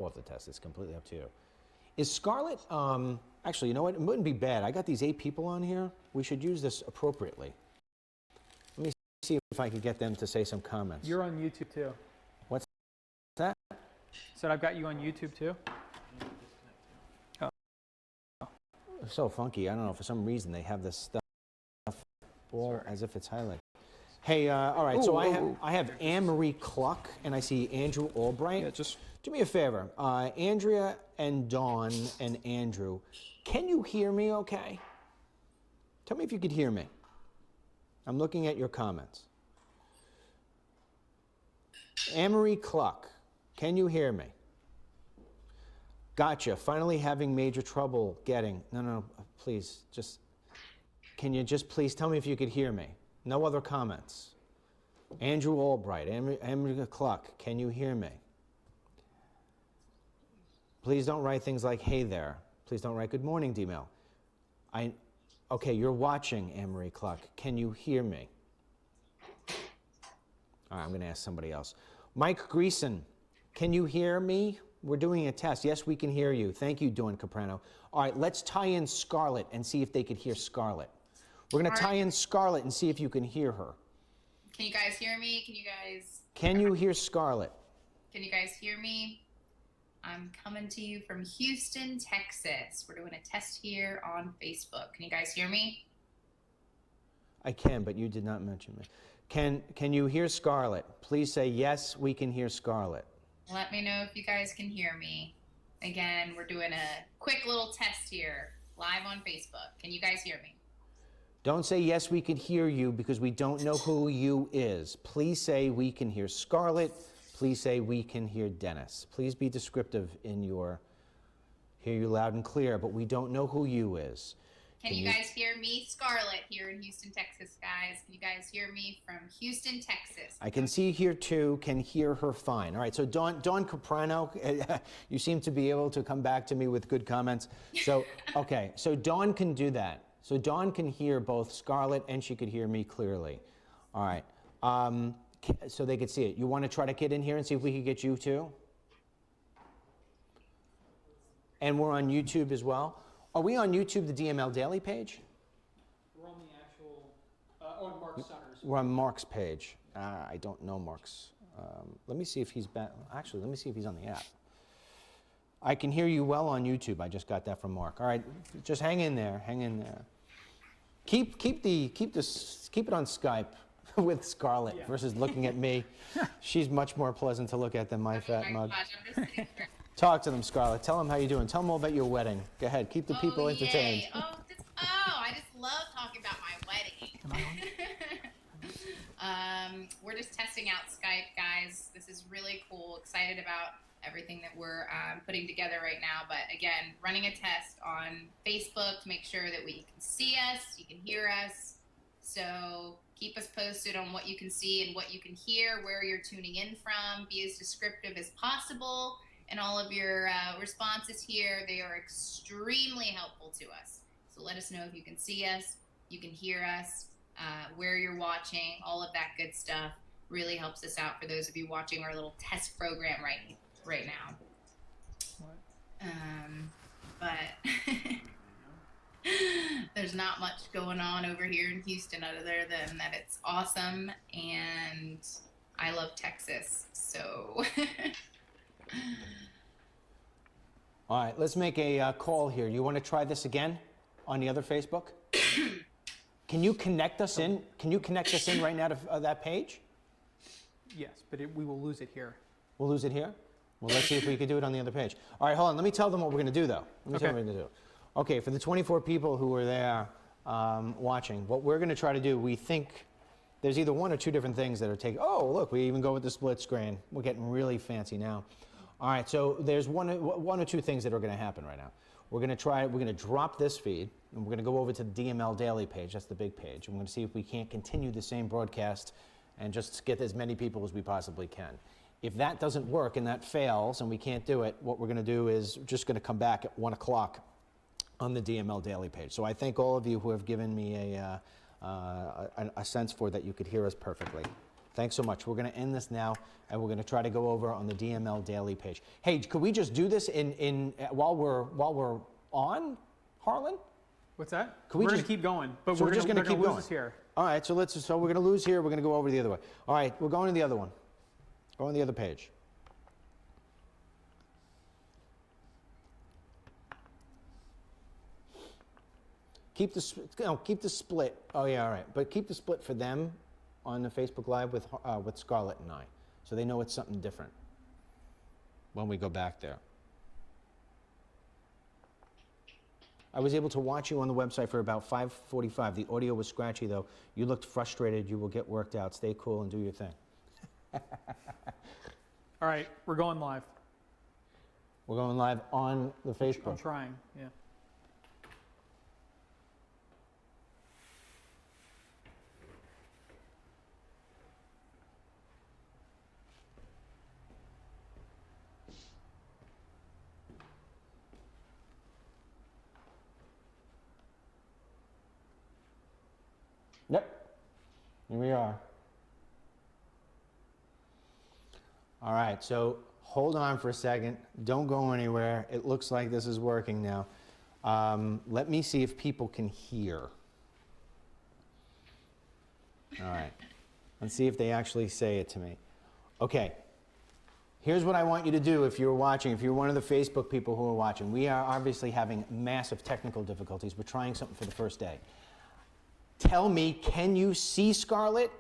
off the test. It's completely up to you. Is Scarlett, actually, you know what? It wouldn't be bad. I got these 8 people on here. We should use this appropriately. Let me see if I could get them to say some comments. You're on YouTube too. What's that? Said I've got you on YouTube too. Oh. It's so funky. I don't know. For some reason, they have this stuff all as if it's highlighted. Hey, all right. So I have Anne-Marie Cluck, and I see Andrew Albright. Yeah, just do me a favor. Andrea and Dawn and Andrew, can you hear me okay? Tell me if you could hear me. I'm looking at your comments. Anne-Marie Cluck, can you hear me? Gotcha. Finally having major trouble getting. No, please, just, can you just please tell me if you could hear me? No other comments. Andrew Albright, Anne-Marie Cluck, can you hear me? Please don't write things like, hey there. Please don't write good morning, DML. Okay, you're watching, Anne-Marie Cluck. Can you hear me? All right, I'm going to ask somebody else. Mike Greason, can you hear me? We're doing a test. Yes, we can hear you. Thank you, Dawn Caprano. All right, let's tie in Scarlett and see if they could hear Scarlett. We're going to tie in Scarlett and see if you can hear her. Can you guys hear me? Can you hear Scarlett? Can you guys hear me? I'm coming to you from Houston, Texas. We're doing a test here on Facebook. Can you guys hear me? I can, but you did not mention me. Can you hear Scarlett? Please say, yes, we can hear Scarlett. Let me know if you guys can hear me. Again, we're doing a quick little test here, live on Facebook. Can you guys hear me? Don't say, yes, we can hear you, because we don't know who you is. Please say, we can hear Scarlett. Please say, we can hear Dennis. Please be descriptive in your, hear you loud and clear, but we don't know who you is. Can you guys hear me? Scarlett here in Houston, Texas, guys. Can you guys hear me from Houston, Texas? I can see here too, can hear her fine. All right, so Dawn Caprano, you seem to be able to come back to me with good comments. So, okay, so Dawn can do that. So Dawn can hear both Scarlett and she could hear me clearly. All right, so they could see it. You want to try to get in here and see if we could get you too? And we're on YouTube as well. Are we on YouTube, the DML Daily page? we're on the actual on Mark Sutter's. We're on Mark's page. I don't know Mark's. Let me see if he's back. Actually, let me see if he's on the app. I can hear you well on YouTube. I just got that from Mark. All right, just hang in there. Hang in there. Keep it on Skype with Scarlett versus looking at me. She's much more pleasant to look at than my fat mug. Gosh, I'm just sitting here. Talk to them, Scarlett. Tell them how you're doing. Tell them all about your wedding. Go ahead. Keep the people entertained. Yay. I just love talking about my wedding. We're just testing out Skype, guys. This is really cool. Excited about everything that we're putting together right now. But again, running a test on Facebook to make sure that you can see us, you can hear us. So keep us posted on what you can see and what you can hear, where you're tuning in from. Be as descriptive as possible. And all of your responses here, they are extremely helpful to us. So let us know if you can see us, you can hear us, where you're watching, all of that good stuff really helps us out for those of you watching our little test program right now. But there's not much going on over here in Houston other than that it's awesome and I love Texas, so. All right, let's make a call here. You want to try this again on the other Facebook? Can you connect us in? Can you connect us in right now to that page? Yes, but we will lose it here. We'll lose it here? Well, let's see if we can do it on the other page. All right, hold on. Let me tell them what we're going to do, though. Let me tell them what we're going to do. Okay, for the 24 people who were there watching, what we're going to try to do, we think there's either one or two different things that are taking. Oh, look, we even go with the split screen. We're getting really fancy now. All right, so there's one or two things that are going to happen right now. We're going to drop this feed, and we're going to go over to the DML Daily page. That's the big page. And we're going to see if we can't continue the same broadcast and just get as many people as we possibly can. If that doesn't work and that fails and we can't do it, what we're going to do is just going to come back at 1 o'clock on the DML Daily page. So I thank all of you who have given me a sense for that you could hear us perfectly. Thanks so much. We're going to end this now, and we're going to try to go over on the DML Daily page. Hey, could we just do this while we're on, Harlan? What's that? Could we We're going just to keep going, but so we're just going to keep lose going this here. All right, so we're going to lose here. We're going to go over the other way. All right, we're going to the other one. Go on the other page. Keep the split. Oh yeah, all right. But keep the split for them on the Facebook Live with Scarlett and I, so they know it's something different when we go back there. I was able to watch you on the website for about 5:45. The audio was scratchy though. You looked frustrated. You will get worked out. Stay cool and do your thing. All right, we're going live. We're going live on the Facebook. I'm trying, yeah. Yep. Here we are. All right, so hold on for a second. Don't go anywhere. It looks like this is working now. Let me see if people can hear. All right. Let's see if they actually say it to me. Okay. Here's what I want you to do if you're watching, if you're one of the Facebook people who are watching. We are obviously having massive technical difficulties. We're trying something for the first day. Tell me, can you see Scarlett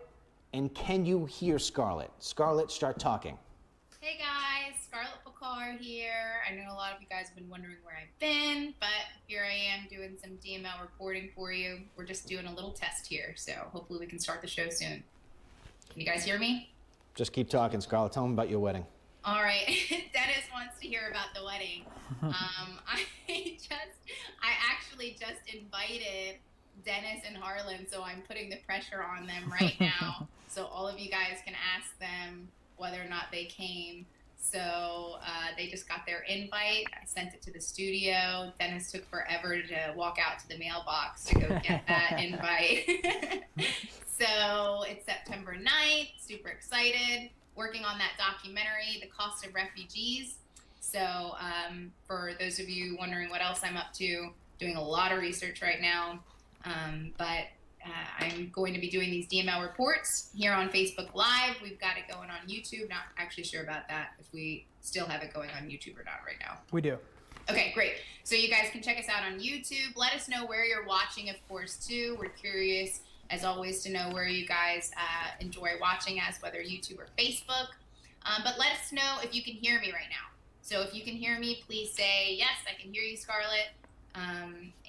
and can you hear Scarlett? Scarlett, start talking. Hey guys, Scarlett Picard here. I know a lot of you guys have been wondering where I've been, but here I am doing some DML reporting for you. We're just doing a little test here, so hopefully we can start the show soon. Can you guys hear me? Just keep talking, Scarlett. Tell them about your wedding. All right. Dennis wants to hear about the wedding. I actually just invited Dennis and Harlan, so I'm putting the pressure on them right now. So all of you guys can ask them whether or not they came. So they just got their invite. I sent it to the studio. Dennis took forever to walk out to the mailbox to go get that invite. So it's September 9th. Super excited. Working on that documentary, The Cost of Refugees. So for those of you wondering what else I'm up to, doing a lot of research right now. But I'm going to be doing these DML reports here on Facebook Live. We've got it going on YouTube. Not actually sure about that, if we still have it going on YouTube or not right now. We do. Okay, great. So you guys can check us out on YouTube. Let us know where you're watching, of course, too. We're curious, as always, to know where you guys enjoy watching us, whether YouTube or Facebook. But let us know if you can hear me right now. So if you can hear me, please say, yes, I can hear you, Scarlett.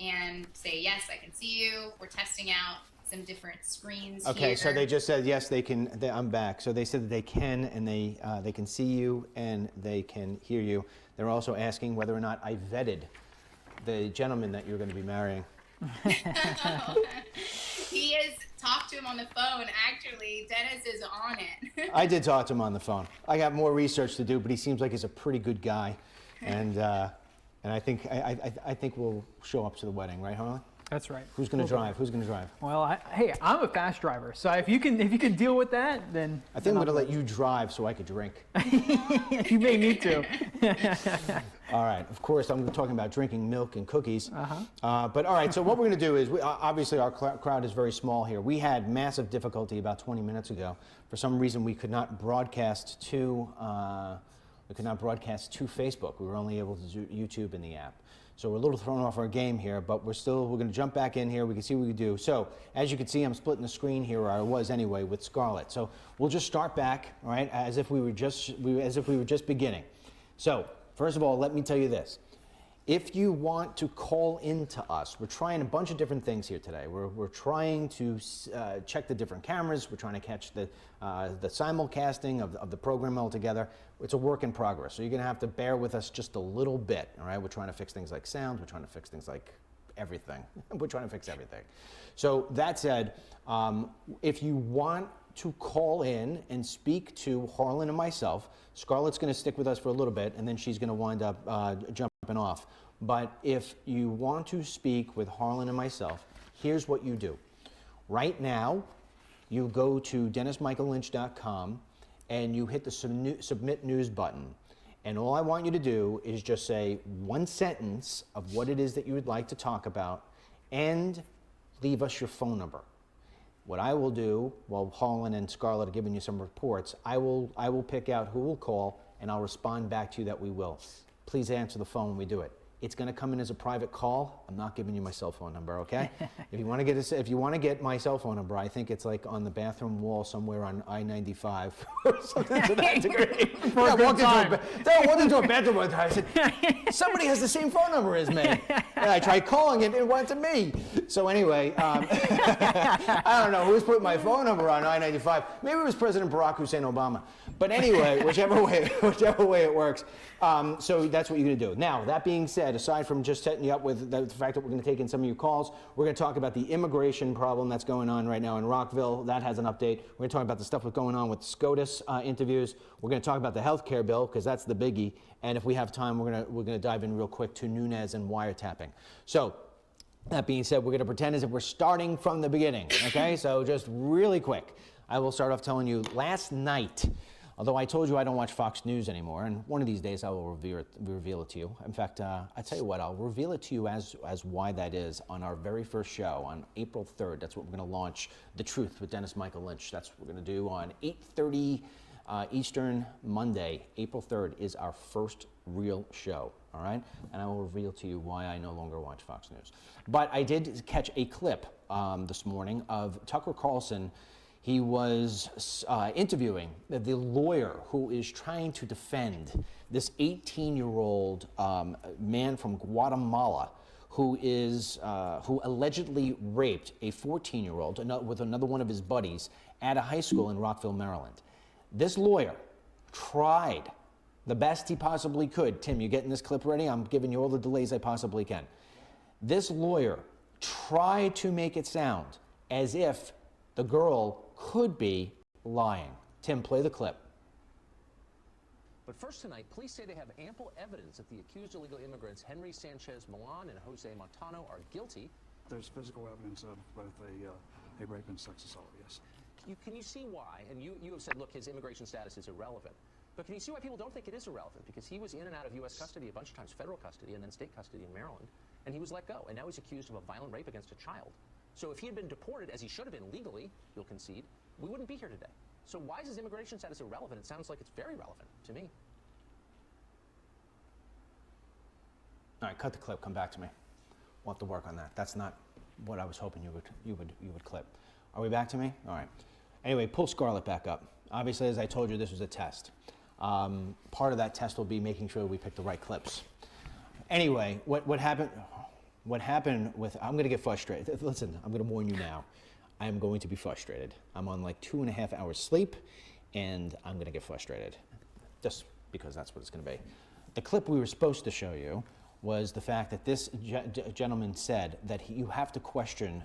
And say, yes, I can see you. We're testing out some different screens Okay, here. so they just said, yes, they can. I'm back. So they said that they can, and they can see you, and they can hear you. They're also asking whether or not I vetted the gentleman that you're going to be marrying. He is, talked to him on the phone. Actually, Dennis is on it. I did talk to him on the phone. I got more research to do, but he seems like he's a pretty good guy. And I think we'll show up to the wedding, right, Harlan? That's right. Who's going to drive? Who's going to drive? Well, hey, I'm a fast driver, so if you can deal with that, then I think I'm going to let you drive so I could drink. You may need to. All right. Of course, I'm talking about drinking milk and cookies. But all right. So what we're going to do is, obviously, our crowd is very small here. We had massive difficulty about 20 minutes ago. For some reason, we could not broadcast to Facebook. We were only able to do YouTube in the app. So we're a little thrown off our game here, but we're going to jump back in here. We can see what we can do. So as you can see, I'm splitting the screen here, or I was anyway, with Scarlett. So we'll just start back, all right, as if we were just beginning. So first of all, let me tell you this. If you want to call into us, we're trying a bunch of different things here today. We're trying to check the different cameras. We're trying to catch the simulcasting of the program altogether. It's a work in progress, so you're going to have to bear with us just a little bit, all right? We're trying to fix things like sound. We're trying to fix things like everything. We're trying to fix everything. So that said, if you want to call in and speak to Harlan and myself, Scarlett's going to stick with us for a little bit, and then she's going to wind up jumping off. But if you want to speak with Harlan and myself, here's what you do. Right now, you go to DennisMichaelLynch.com and you hit the submit news button. And all I want you to do is just say one sentence of what it is that you would like to talk about and leave us your phone number. What I will do, while Holland and Scarlett are giving you some reports, I will pick out who will call and I'll respond back to you that we will. Please answer the phone when we do it. It's going to come in as a private call. I'm not giving you my cell phone number, okay? If you want to get my cell phone number, I think it's like on the bathroom wall somewhere on I-95 or something to that degree. For a good time. I walked into a bathroom one time. I said, somebody has the same phone number as me. And I tried calling it, it went to me. So anyway, I don't know who's putting my phone number on I-95. Maybe it was President Barack Hussein Obama. But anyway, whichever way it works. So that's what you're going to do. Now, that being said, aside from just setting you up with the fact that we're going to take in some of your calls, we're going to talk about the immigration problem that's going on right now in Rockville. That has an update. We're going to talk about the stuff that's going on with SCOTUS interviews. We're going to talk about the health care bill, because that's the biggie. And if we have time, we're going to dive in real quick to Nunes and wiretapping. So, that being said, we're going to pretend as if we're starting from the beginning, okay? So just really quick, I will start off telling you last night, although I told you I don't watch Fox News anymore, and one of these days I will reveal it to you. In fact, I tell you what, I'll reveal it to you as why that is on our very first show on April 3rd. That's what we're going to launch, The Truth with Dennis Michael Lynch. That's what we're going to do on 8:30 Eastern Monday. April 3rd is our first real show, all right? And I will reveal to you why I no longer watch Fox News. But I did catch a clip this morning of Tucker Carlson. He was interviewing the lawyer who is trying to defend this 18-year-old man from Guatemala who allegedly raped a 14-year-old with another one of his buddies at a high school in Rockville, Maryland. This lawyer tried the best he possibly could. Tim, you getting this clip ready? I'm giving you all the delays I possibly can. This lawyer tried to make it sound as if the girl could be lying. Tim, play the clip. But first tonight, police say they have ample evidence that the accused illegal immigrants Henry Sanchez Milan and Jose Montano are guilty. There's physical evidence of both a rape and sex assault, yes. Can you see why? And you have said, look, his immigration status is irrelevant. But can you see why people don't think it is irrelevant? Because he was in and out of U.S. custody a bunch of times, federal custody, and then state custody in Maryland, and he was let go. And now he's accused of a violent rape against a child. So if he had been deported, as he should have been legally, you'll concede, we wouldn't be here today. So why is his immigration status irrelevant? It sounds like it's very relevant to me. All right, cut the clip. Come back to me. We'll have to work on that. That's not what I was hoping you would clip. Are we back to me? All right. Anyway, pull Scarlett back up. Obviously, as I told you, this was a test. Part of that test will be making sure we pick the right clips. Anyway, what happened? What happened with? I'm going to get frustrated. Listen, I'm going to warn you now. I am going to be frustrated. I'm on like 2.5 hours sleep, and I'm going to get frustrated, just because that's what it's going to be. The clip we were supposed to show you was the fact that this gentleman said that you have to question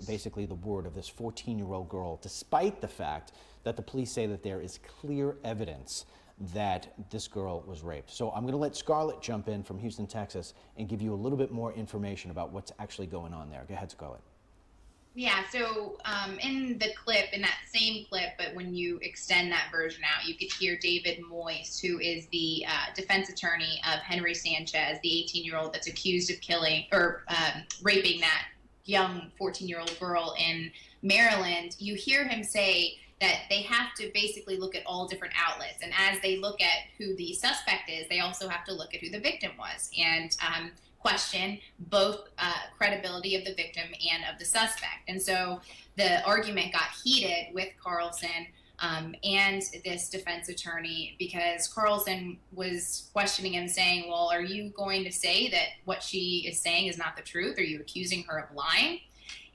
basically the word of this 14-year-old girl, despite the fact that the police say that there is clear evidence that this girl was raped. So I'm going to let Scarlett jump in from Houston, Texas, and give you a little bit more information about what's actually going on there. Go ahead, Scarlett. Yeah, so in the clip, in that same clip, but when you extend that version out, you could hear David Moyes, who is the defense attorney of Henry Sanchez, the 18-year-old that's accused of killing or raping that young 14-year-old girl in Maryland. You hear him say that they have to basically look at all different outlets. And as they look at who the suspect is, they also have to look at who the victim was and question both credibility of the victim and of the suspect. And so the argument got heated with Carlson and this defense attorney, because Carlson was questioning him, saying, well, are you going to say that what she is saying is not the truth? Are you accusing her of lying?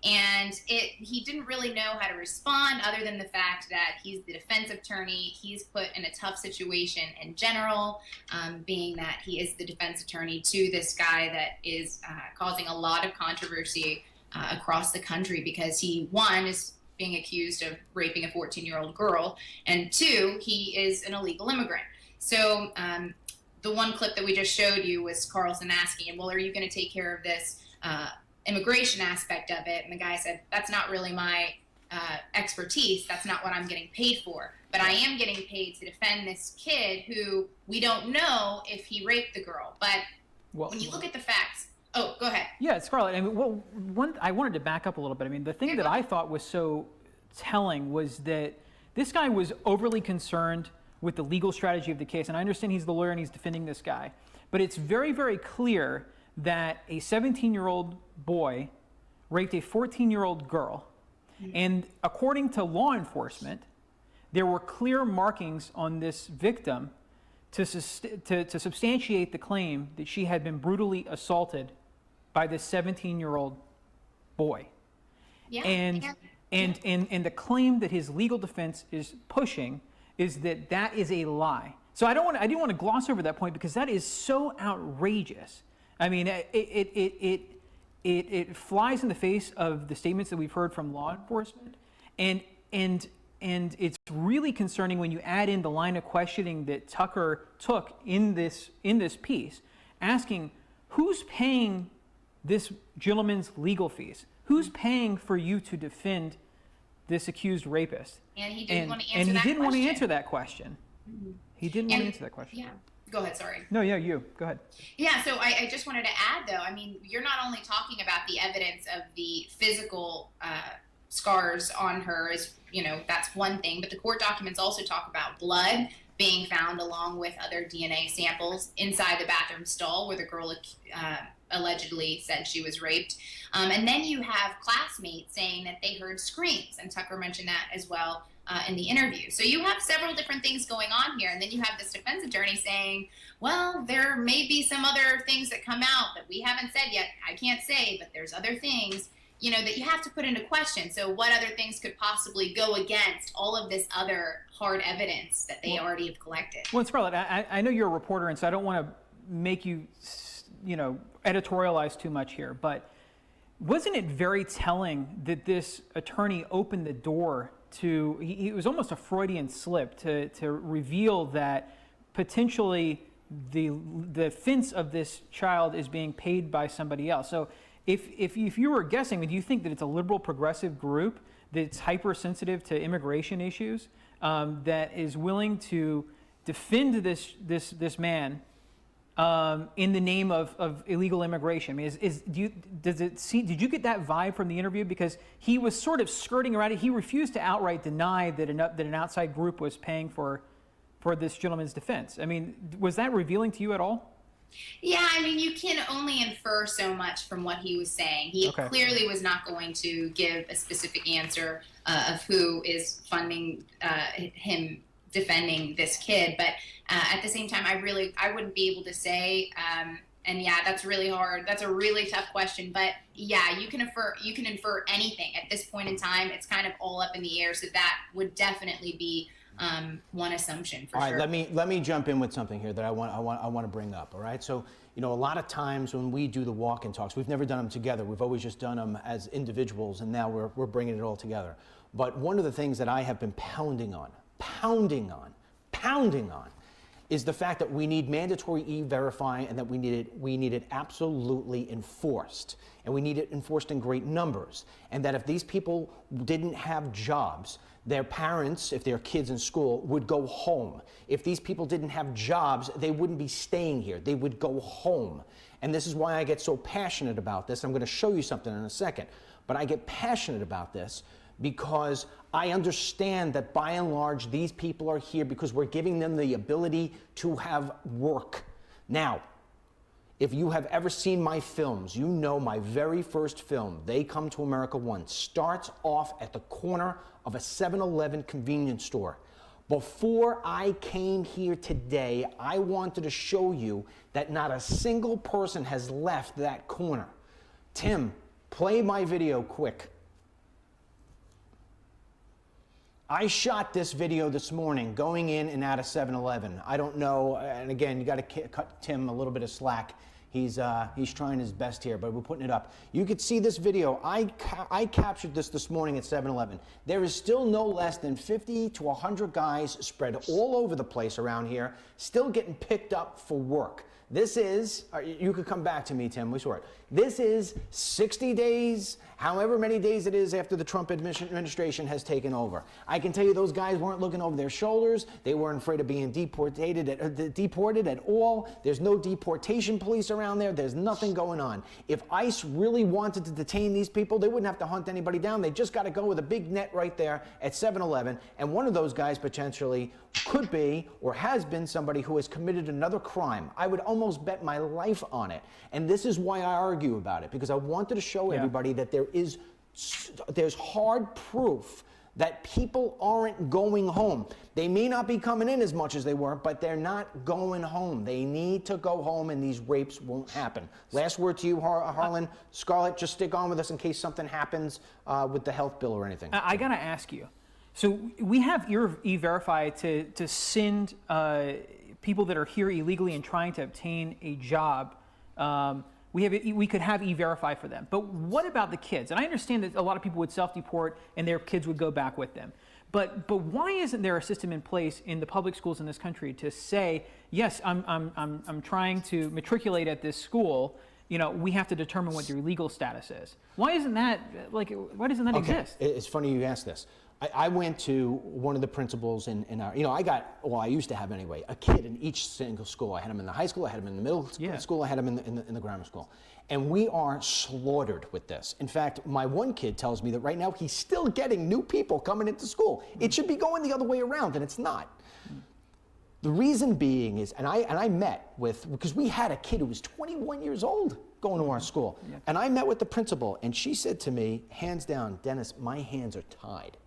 And he didn't really know how to respond, other than the fact that he's the defense attorney. He's put in a tough situation in general, being that he is the defense attorney to this guy that is causing a lot of controversy across the country, because he, one, is being accused of raping a 14-year-old girl, and two, he is an illegal immigrant. So the one clip that we just showed you was Carlson asking him, well, are you going to take care of this immigration aspect of it? And the guy said, that's not really my expertise. That's not what I'm getting paid for. But I am getting paid to defend this kid who we don't know if he raped the girl. But when you look at the facts, oh, go ahead. Yeah, Scarlett. I mean, well, I wanted to back up a little bit. I mean, the thing that I thought was so telling was that this guy was overly concerned with the legal strategy of the case. And I understand he's the lawyer and he's defending this guy. But it's very, very clear that a 17-year-old boy raped a 14-year-old girl. And according to law enforcement, there were clear markings on this victim to substantiate the claim that she had been brutally assaulted by this 17-year-old boy. Yeah. And the claim that his legal defense is pushing is that that is a lie. So I didn't want to gloss over that point because that is so outrageous. I mean, it flies in the face of the statements that we've heard from law enforcement, and it's really concerning when you add in the line of questioning that Tucker took in this piece, asking who's paying this gentleman's legal fees, who's paying for you to defend this accused rapist, and he didn't want to answer and he that didn't want to question. answer that question. He didn't want to answer that question. Yeah. Go ahead, sorry. No, yeah, you. Go ahead. Yeah, so I just wanted to add, though, I mean, you're not only talking about the evidence of the physical scars on her, as you know, that's one thing, but the court documents also talk about blood being found along with other DNA samples inside the bathroom stall where the girl allegedly said she was raped. And then you have classmates saying that they heard screams, and Tucker mentioned that as well in the interview. So you have several different things going on here, and then you have this defense attorney saying, well, there may be some other things that come out that we haven't said yet. I can't say, but there's other things, you know, that you have to put into question. So what other things could possibly go against all of this other hard evidence that they already have collected? Well, Scarlett, I know you're a reporter, and so I don't want to make you, editorialize too much here, but wasn't it very telling that this attorney opened the door to, it was almost a Freudian slip to reveal that potentially the offense of this child is being paid by somebody else. So if you were guessing, do you think that it's a liberal progressive group that's hypersensitive to immigration issues, that is willing to defend this man in the name of illegal immigration? I mean, did you get that vibe from the interview? Because he was sort of skirting around it. He refused to outright deny that an outside group was paying for this gentleman's defense. I mean, was that revealing to you at all? Yeah, I mean, you can only infer so much from what he was saying. He clearly was not going to give a specific answer of who is funding him defending this kid, but at the same time, I wouldn't be able to say. And yeah, that's really hard. That's a really tough question. But yeah, you can infer anything at this point in time. It's kind of all up in the air. So that would definitely be one assumption for sure. All right, let me jump in with something here that I want to bring up. All right, so a lot of times when we do the walk-in talks, we've never done them together. We've always just done them as individuals, and now we're bringing it all together. But one of the things that I have been pounding on, is the fact that we need mandatory e-verify, and that we need it absolutely enforced, and we need it enforced in great numbers, and that if these people didn't have jobs, their parents, if they're kids in school, would go home. If these people didn't have jobs, they wouldn't be staying here. They would go home. And this is why I get so passionate about this. I'm going to show you something in a second. But I get passionate about this because I understand that by and large, these people are here because we're giving them the ability to have work. Now, if you have ever seen my films, you know my very first film, They Come to America 1, starts off at the corner of a 7-Eleven convenience store. Before I came here today, I wanted to show you that not a single person has left that corner. Tim, play my video quick. I shot this video this morning going in and out of 7-Eleven. I don't know, and again, you got to cut Tim a little bit of slack. He's trying his best here, but we're putting it up. You could see this video. I captured this morning at 7-Eleven. There is still no less than 50 to 100 guys spread all over the place around here, still getting picked up for work. This is, you could come back to me, Tim, we swear it. This is 60 days, however many days it is after the Trump administration has taken over. I can tell you those guys weren't looking over their shoulders. They weren't afraid of being deported at all. There's no deportation police around there. There's nothing going on. If ICE really wanted to detain these people, they wouldn't have to hunt anybody down. They just got to go with a big net right there at 7-Eleven. And one of those guys potentially could be or has been somebody who has committed another crime. I would almost bet my life on it. And this is why I argue about it, because I wanted to show everybody that there's hard proof that people aren't going home. They may not be coming in as much as they were, but they're not going home. They need to go home, and these rapes won't happen. Last word to you, Harlan. Scarlett, just stick on with us in case something happens with the health bill or anything. I gotta ask you. So we have E-Verify to send people that are here illegally and trying to obtain a job. We could have E-Verify for them. But what about the kids? And I understand that a lot of people would self-deport and their kids would go back with them. But why isn't there a system in place in the public schools in this country to say, yes, I'm trying to matriculate at this school. You know, we have to determine what your legal status is. Why doesn't that exist? It's funny you ask this. I went to one of the principals in our, I used to have anyway, a kid in each single school. I had him in the high school, I had him in the middle school, I had him in the grammar school. And we are slaughtered with this. In fact, my one kid tells me that right now he's still getting new people coming into school. It should be going the other way around, and it's not. The reason being is, and I met with, because we had a kid who was 21 years old going to our school. Yeah. And I met with the principal, and she said to me, hands down, Dennis, my hands are tied.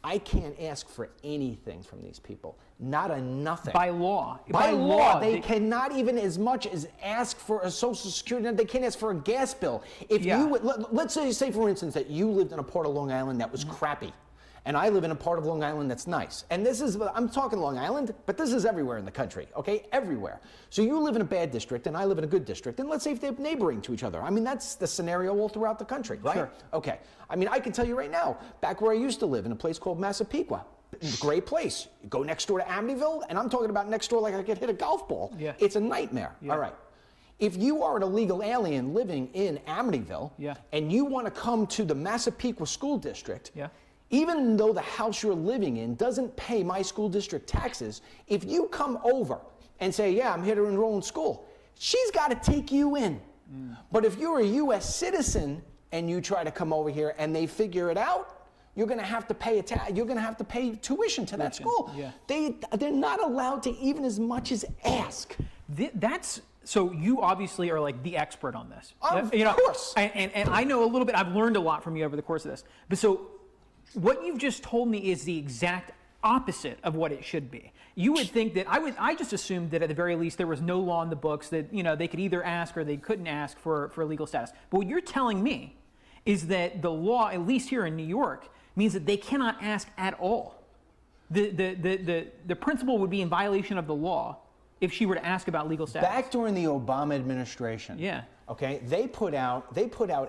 I can't ask for anything from these people. Not a nothing. By law. By law, they cannot even as much as ask for a Social Security. They can't ask for a gas bill. If you, let's say for instance that you lived in a part of Long Island that was crappy, and I live in a part of Long Island that's nice. And this is, I'm talking Long Island, but this is everywhere in the country, okay? Everywhere. So you live in a bad district and I live in a good district, and let's say if they're neighboring to each other. I mean, that's the scenario all throughout the country, right? Sure. Okay. I mean, I can tell you right now, back where I used to live in a place called Massapequa, great place. You go next door to Amityville, and I'm talking about next door like I could hit a golf ball. Yeah. It's a nightmare. Yeah. All right. If you are an illegal alien living in Amityville, and you want to come to the Massapequa School District, even though the house you're living in doesn't pay my school district taxes, if you come over and say, yeah, I'm here to enroll in school, she's got to take you in. But if you're a U.S. citizen and you try to come over here and they figure it out, you're going to have to pay you're going to have to pay tuition to that school. Yeah. They're not allowed to even as much as ask. So you obviously are like the expert on this. Of course. And I know a little bit. I've learned a lot from you over the course of this. But so what you've just told me is the exact opposite of what it should be. You would think that I just assumed that at the very least there was no law in the books that they could either ask or they couldn't ask for legal status. But what you're telling me is that the law, at least here in New York, means that they cannot ask at all. The principal would be in violation of the law if she were to ask about legal status. Back during the Obama administration, okay, they put out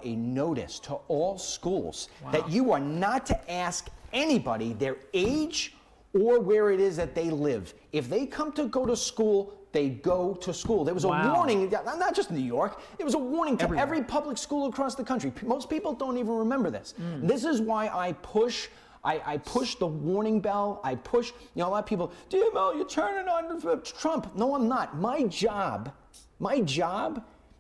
a notice to all schools that you are not to ask anybody their age or where it is that they live. If they come to go to school, they go to school. There was a warning, not just in New York, there was a warning to every public school across the country. Most people don't even remember this. This is why I push the warning bell. I push, a lot of people, DML, you're turning on Trump. No, I'm not. My job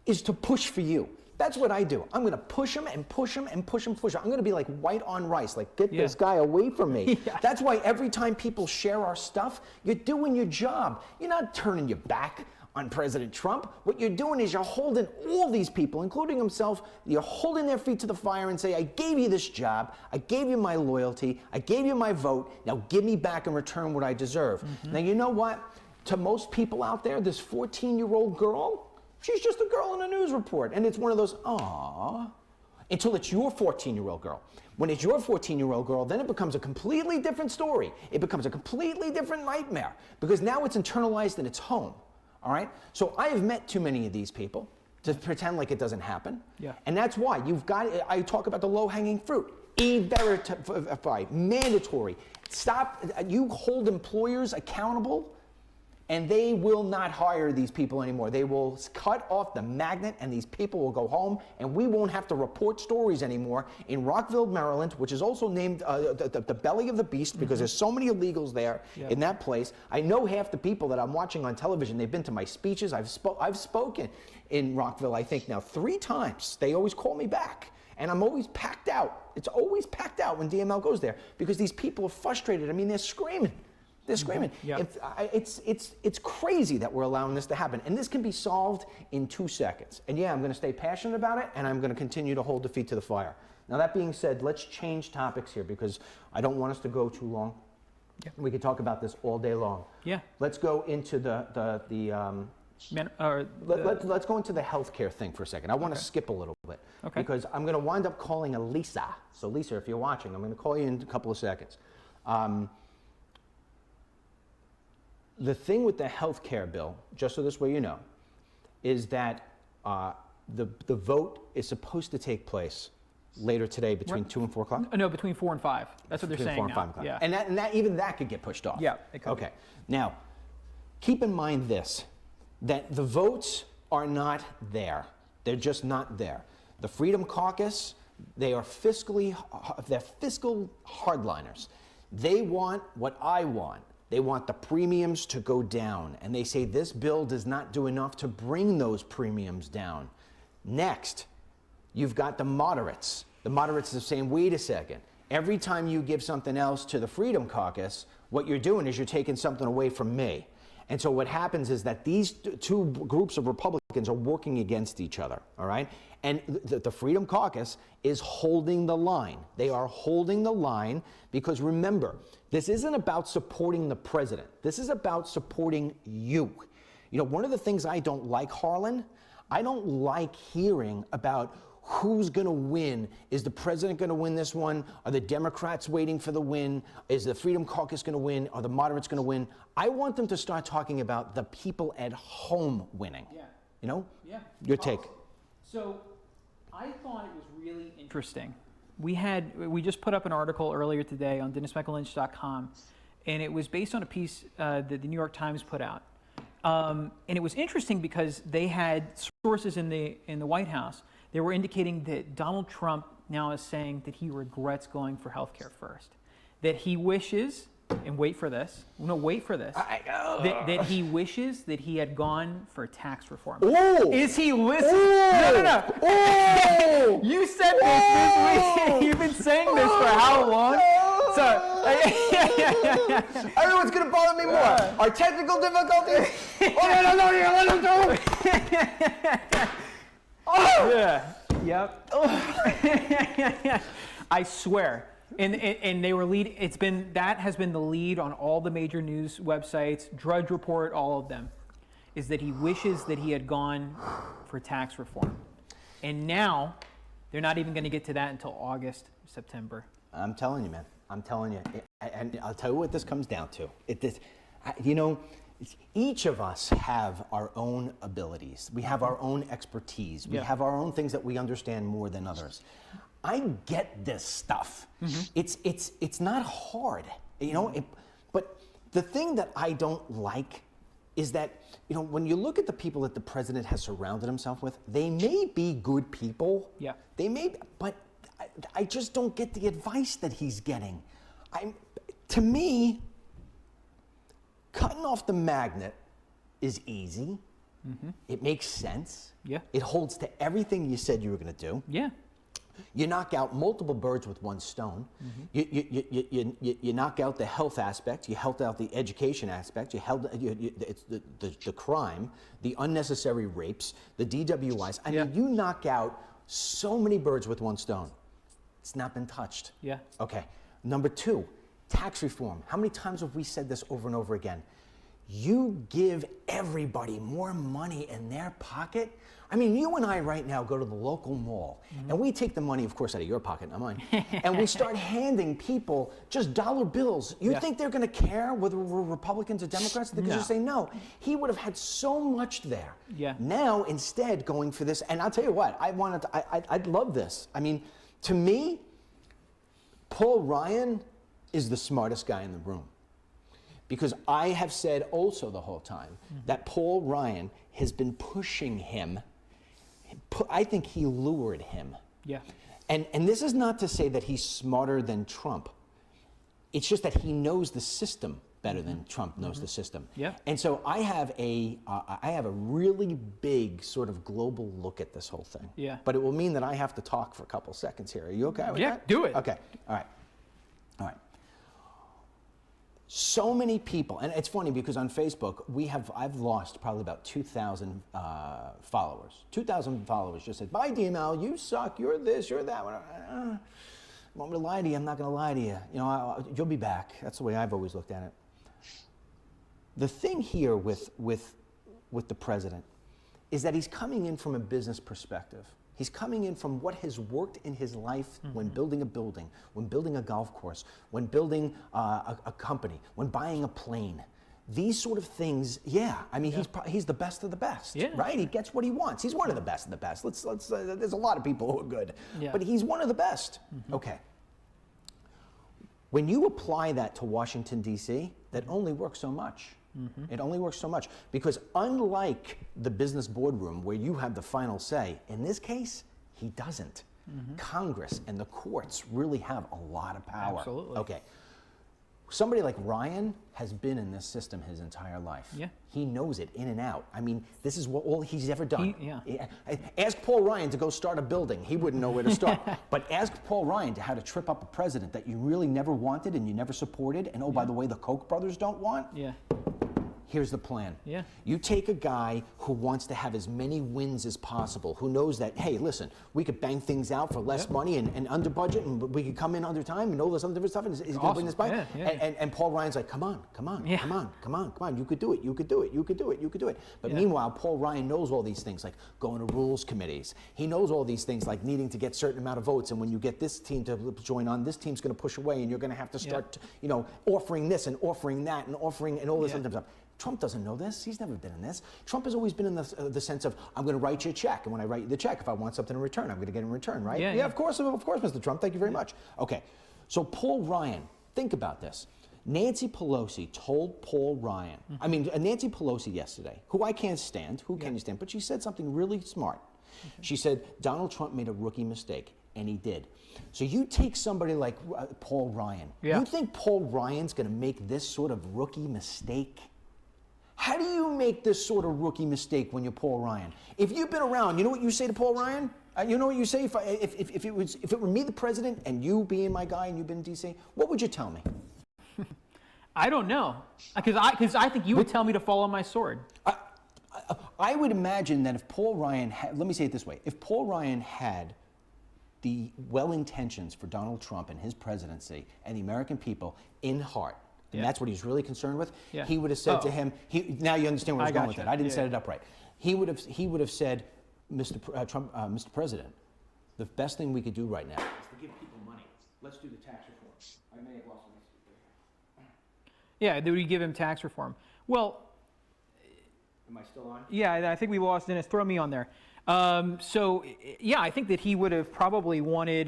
is to push for you. That's what I do. I'm going to push him and push him and push him, push him. I'm going to be like white on rice, like get this guy away from me. That's why every time people share our stuff, you're doing your job. You're not turning your back on President Trump. What you're doing is you're holding all these people, including himself, you're holding their feet to the fire and say, I gave you this job, I gave you my loyalty, I gave you my vote, now give me back in return what I deserve. Now, you know what? To most people out there, this 14-year-old girl, she's just a girl in a news report. And it's one of those, aww, until it's your 14-year-old girl. When it's your 14-year-old girl, then it becomes a completely different story. It becomes a completely different nightmare because now it's internalized and it's home. All right? So I have met too many of these people to pretend like it doesn't happen. And that's why I talk about the low-hanging fruit. E-Verify, mandatory. Stop, you hold employers accountable. and they will not hire these people anymore. They will cut off the magnet, and these people will go home, and we won't have to report stories anymore in Rockville, Maryland, which is also named the belly of the beast because there's so many illegals there in that place. I know half the people that I'm watching on television. They've been to my speeches. I've spoken in Rockville, I think now 3 times. They always call me back. And I'm always packed out. It's always packed out when DML goes there because these people are frustrated. I mean, they're screaming. They're screaming. It's crazy that we're allowing this to happen. And this can be solved in 2 seconds. And yeah, I'm going to stay passionate about it, and I'm going to continue to hold the feet to the fire. Now, that being said, let's change topics here because I don't want us to go too long. Yeah. We could talk about this all day long. Yeah. Let's go into let's go into the healthcare thing for a second. I want to skip a little bit because I'm going to wind up calling a Lisa. So Lisa, if you're watching, I'm going to call you in a couple of seconds. The thing with the healthcare bill, just so this way you know, is that the vote is supposed to take place later today between 2 and 4 o'clock? No, between 4 and 5. That's what they're saying 4 and 5 o'clock. Yeah. And that even that could get pushed off. Yeah, it could. Okay. Now, keep in mind this, that the votes are not there. They're just not there. The Freedom Caucus, they're fiscal hardliners. They want what I want. They want the premiums to go down. And they say this bill does not do enough to bring those premiums down. Next, you've got the moderates. The moderates are saying, wait a second. Every time you give something else to the Freedom Caucus, what you're doing is you're taking something away from me. And so what happens is that these 2 groups of Republicans are working against each other, all right? And the Freedom Caucus is holding the line. They are holding the line because remember, this isn't about supporting the president. This is about supporting you. You know, one of the things I don't like, Harlan, I don't like hearing about who's going to win. Is the president going to win this one? Are the Democrats waiting for the win? Is the Freedom Caucus going to win? Are the moderates going to win? I want them to start talking about the people at home winning. Yeah. You know? Yeah. Your take. So I thought it was really interesting. We just put up an article earlier today on DennisMichaelLynch.com, and it was based on a piece that the New York Times put out. And it was interesting because they had sources in the White House. They were indicating that Donald Trump now is saying that he regrets going for health care first. That he wishes, and wait for this, that he wishes that he had gone for tax reform. Ooh. Is he listening? Ooh. No. Ooh. You said this week. You've been saying this for how long? So, I don't know what's going to bother me more. Our technical difficulties? No, let him do. Oh! Yeah. Yep. I swear. And they were lead. That has been the lead on all the major news websites, Drudge Report, all of them, is that he wishes that he had gone for tax reform. And now they're not even going to get to that until August, September. I'm telling you, man. I'm telling you. And I'll tell you what this comes down to. Each of us have our own abilities. We have our own expertise. We have our own things that we understand more than others. I get this stuff. It's not hard, you know. But the thing that I don't like is that, you know, when you look at the people that the president has surrounded himself with, they may be good people. Yeah. They may, but I just don't get the advice that he's getting. To me, cutting off the magnet is easy. It makes sense. Yeah. It holds to everything you said you were going to do. Yeah. You knock out multiple birds with one stone. You knock out the health aspect. You held out the education aspect. It's the crime, the unnecessary rapes, the DWIs. I mean, you knock out so many birds with one stone. It's not been touched. Yeah. Okay. Number 2, tax reform. How many times have we said this over and over again? You give everybody more money in their pocket. I mean, you and I right now go to the local mall, and we take the money, of course, out of your pocket, not mine, and we start handing people just dollar bills. You think they're going to care whether we're Republicans or Democrats? They're going to say no. He would have had so much there. Yeah. Now, instead, going for this, and I'll tell you what, I'd love this. I mean, to me, Paul Ryan is the smartest guy in the room. because I have said also the whole time that Paul Ryan has been pushing him. I think he lured him. Yeah. And this is not to say that he's smarter than Trump. It's just that he knows the system better than Trump knows the system. Yeah. And so I have a really big sort of global look at this whole thing. Yeah. But it will mean that I have to talk for a couple seconds here. Are you okay with that? Do it. Okay. All right. All right. So many people, and it's funny because on Facebook I've lost probably about 2,000 followers. 2,000 followers just said, "Bye, DML. You suck. You're this. You're that." Want me to lie to you? I'm not going to lie to you. You know, you'll be back. That's the way I've always looked at it. The thing here with the president is that he's coming in from a business perspective. He's coming in from what has worked in his life when building a building, when building a golf course, when building a company, when buying a plane. These sort of things, I mean, he's the best of the best, right? He gets what he wants. He's one of the best of the best. There's a lot of people who are good, but he's one of the best. Okay. When you apply that to Washington, D.C., that only works so much. It only works so much because unlike the business boardroom where you have the final say, in this case, he doesn't. Congress and the courts really have a lot of power. Absolutely. Okay. Somebody like Ryan has been in this system his entire life. Yeah. He knows it in and out. I mean, this is all he's ever done. Yeah. Ask Paul Ryan to go start a building. He wouldn't know where to start. But ask Paul Ryan to how to trip up a president that you really never wanted and you never supported. And oh, by the way, the Koch brothers don't want. Yeah. Here's the plan. Yeah. You take a guy who wants to have as many wins as possible, who knows that, hey, listen, we could bang things out for less money and under budget, and we could come in under time and all this other different stuff, and he's going to win this fight. And Paul Ryan's like, come on, you could do it, you could do it, you could do it, you could do it. But meanwhile, Paul Ryan knows all these things, like going to rules committees. He knows all these things, like needing to get certain amount of votes, and when you get this team to join on, this team's going to push away, and you're going to have to start, offering this and offering that and offering and all this other stuff. Trump doesn't know this. He's never been in this. Trump has always been in the sense of, I'm going to write you a check, and when I write you the check, if I want something in return, I'm going to get it in return, right? Yeah, of course, Mr. Trump. Thank you very much. Okay, so Paul Ryan, think about this. Nancy Pelosi told Paul Ryan, Nancy Pelosi yesterday, who I can't stand, who can you stand, but she said something really smart. She said, Donald Trump made a rookie mistake, and he did. So you take somebody like Paul Ryan. You think Paul Ryan's going to make this sort of rookie mistake? How do you make this sort of rookie mistake when you're Paul Ryan? If you've been around, you know what you say to Paul Ryan? You know what you say if it were me, the president, and you being my guy and you've been in D.C., what would you tell me? I don't know, because I think you would tell me to fall on my sword. I would imagine that if Paul Ryan had, let me say it this way, if Paul Ryan had the well-intentions for Donald Trump and his presidency and the American people in heart, and that's what he's really concerned with, he would have said to him, now you understand where I was going with it. I didn't set it up right. He would have said, Mr. President, the best thing we could do right now is to give people money. Let's do the tax reform. I may have lost my speaker. Yeah, would you give him tax reform? Well, am I still on? Yeah, I think we lost Dennis. Throw me on there. So, yeah, I think that he would have probably wanted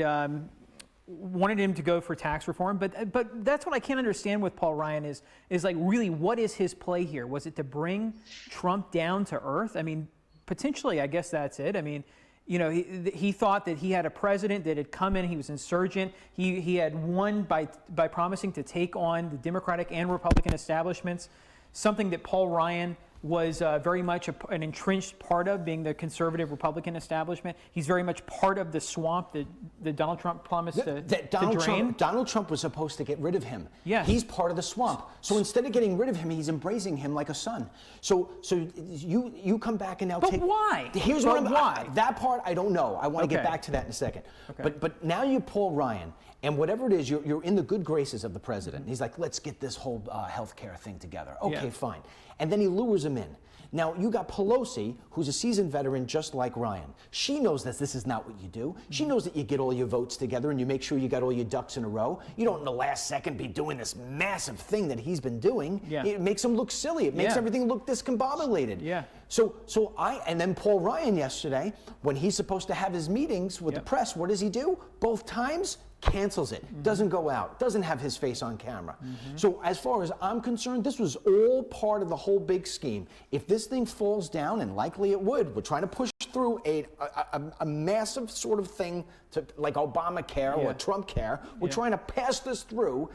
him to go for tax reform, but that's what I can't understand with Paul Ryan is like, really, what is his play here? Was it to bring Trump down to earth? I mean, potentially, I guess that's it. I mean, he thought that he had a president that had come in, he was insurgent, he had won by promising to take on the Democratic and Republican establishments, something that Paul Ryan was very much an entrenched part of, being the conservative Republican establishment. He's very much part of the swamp that Donald Trump promised to drain. Donald Trump was supposed to get rid of him. Yeah. He's part of the swamp. So instead of getting rid of him, he's embracing him like a son. So you come back and now take... But why? Here's what why? That part, I don't know. I want to get back to that in a second. Okay. But now you're Paul Ryan, and whatever it is, you're in the good graces of the president. He's like, let's get this whole healthcare thing together. Okay, fine. And then he lures him in. Now, you got Pelosi, who's a seasoned veteran just like Ryan. She knows that this is not what you do. She knows that you get all your votes together and you make sure you got all your ducks in a row. You don't in the last second be doing this massive thing that he's been doing. Yeah. It makes him look silly. It makes everything look discombobulated. Yeah. And then Paul Ryan yesterday, when he's supposed to have his meetings with the press, what does he do? Both times, cancels it, doesn't go out, doesn't have his face on camera. So as far as I'm concerned, this was all part of the whole big scheme. If this thing falls down, and likely it would, we're trying to push through a massive sort of thing to, like Obamacare or Trump care. We're trying to pass this through.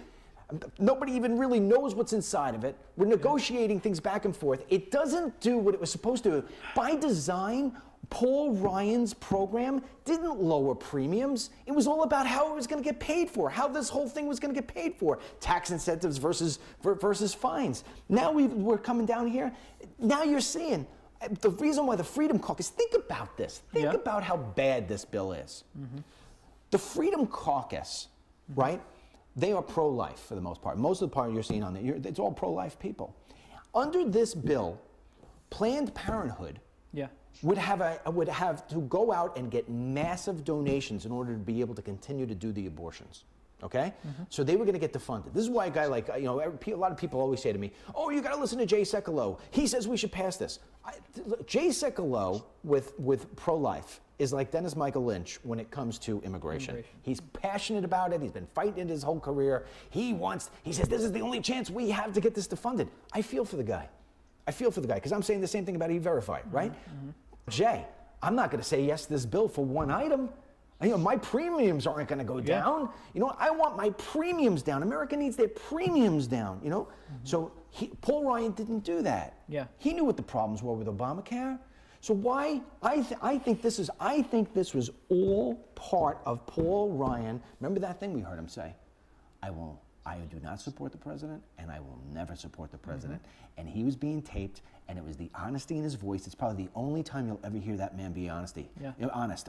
Nobody even really knows what's inside of it. We're negotiating things back and forth. It doesn't do what it was supposed to do. By design, Paul Ryan's program didn't lower premiums. It was all about how it was going to get paid for, how this whole thing was going to get paid for. Tax incentives versus fines. Now we're coming down here. Now you're seeing the reason why the Freedom Caucus, think about this. Think about how bad this bill is. The Freedom Caucus, right? They are pro-life for the most part. Most of the part you're seeing on there, it's all pro-life people. Under this bill, Planned Parenthood would have to go out and get massive donations in order to be able to continue to do the abortions. Okay? So they were going to get defunded. This is why a guy like, a lot of people always say to me, oh, you got to listen to Jay Sekulow. He says we should pass this. Jay Sekulow with pro-life is like Dennis Michael Lynch when it comes to immigration. He's passionate about it. He's been fighting it his whole career. He says this is the only chance we have to get this defunded. I feel for the guy. I feel for the guy because I'm saying the same thing about E-Verify, right? Jay, I'm not going to say yes to this bill for one item. My premiums aren't going to go down. I want my premiums down. America needs their premiums down, So Paul Ryan didn't do that. He knew what the problems were with Obamacare. So why, I think this was all part of Paul Ryan. Remember that thing we heard him say? I do not support the president, and I will never support the president. And he was being taped, and it was the honesty in his voice. It's probably the only time you'll ever hear that man be honest.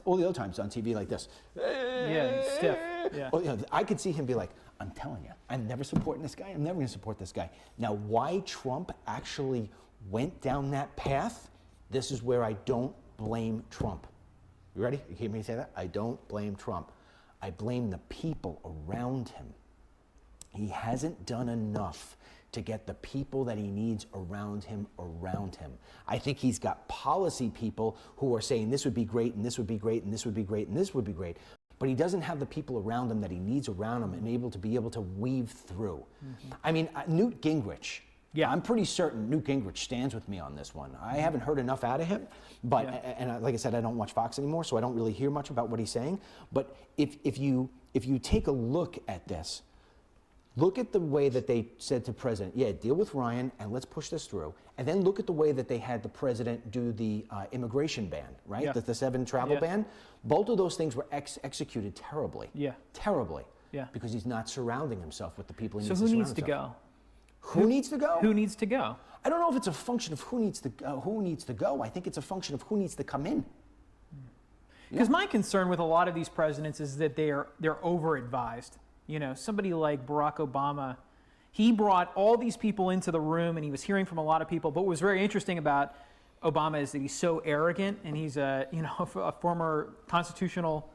All the other times on TV like this. Stiff. I could see him be like, I'm telling you, I'm never supporting this guy. I'm never going to support this guy. Now, why Trump actually went down that path, this is where I don't blame Trump. You ready? You hear me say that? I don't blame Trump. I blame the people around him. He hasn't done enough to get the people that he needs around him. I think he's got policy people who are saying this would be great, and this would be great, and this would be great, and this would be great. But he doesn't have the people around him that he needs around him and able to be able to weave through. I mean, Newt Gingrich. I'm pretty certain Newt Gingrich stands with me on this one. I haven't heard enough out of him, but and like I said, I don't watch Fox anymore, so I don't really hear much about what he's saying. But if you take a look at this, look at the way that they said to President, deal with Ryan and let's push this through. And then look at the way that they had the president do the immigration ban, right? The 7 travel ban. Both of those things were executed terribly. Terribly. Because he's not surrounding himself with the people he needs to surround himself. So who needs to go? Who needs to go? Who needs to go? I don't know if it's a function of who needs to go. I think it's a function of who needs to come in. Because my concern with a lot of these presidents is that they're over-advised. Somebody like Barack Obama, he brought all these people into the room and he was hearing from a lot of people. But what was very interesting about Obama is that he's so arrogant, and he's a former constitutional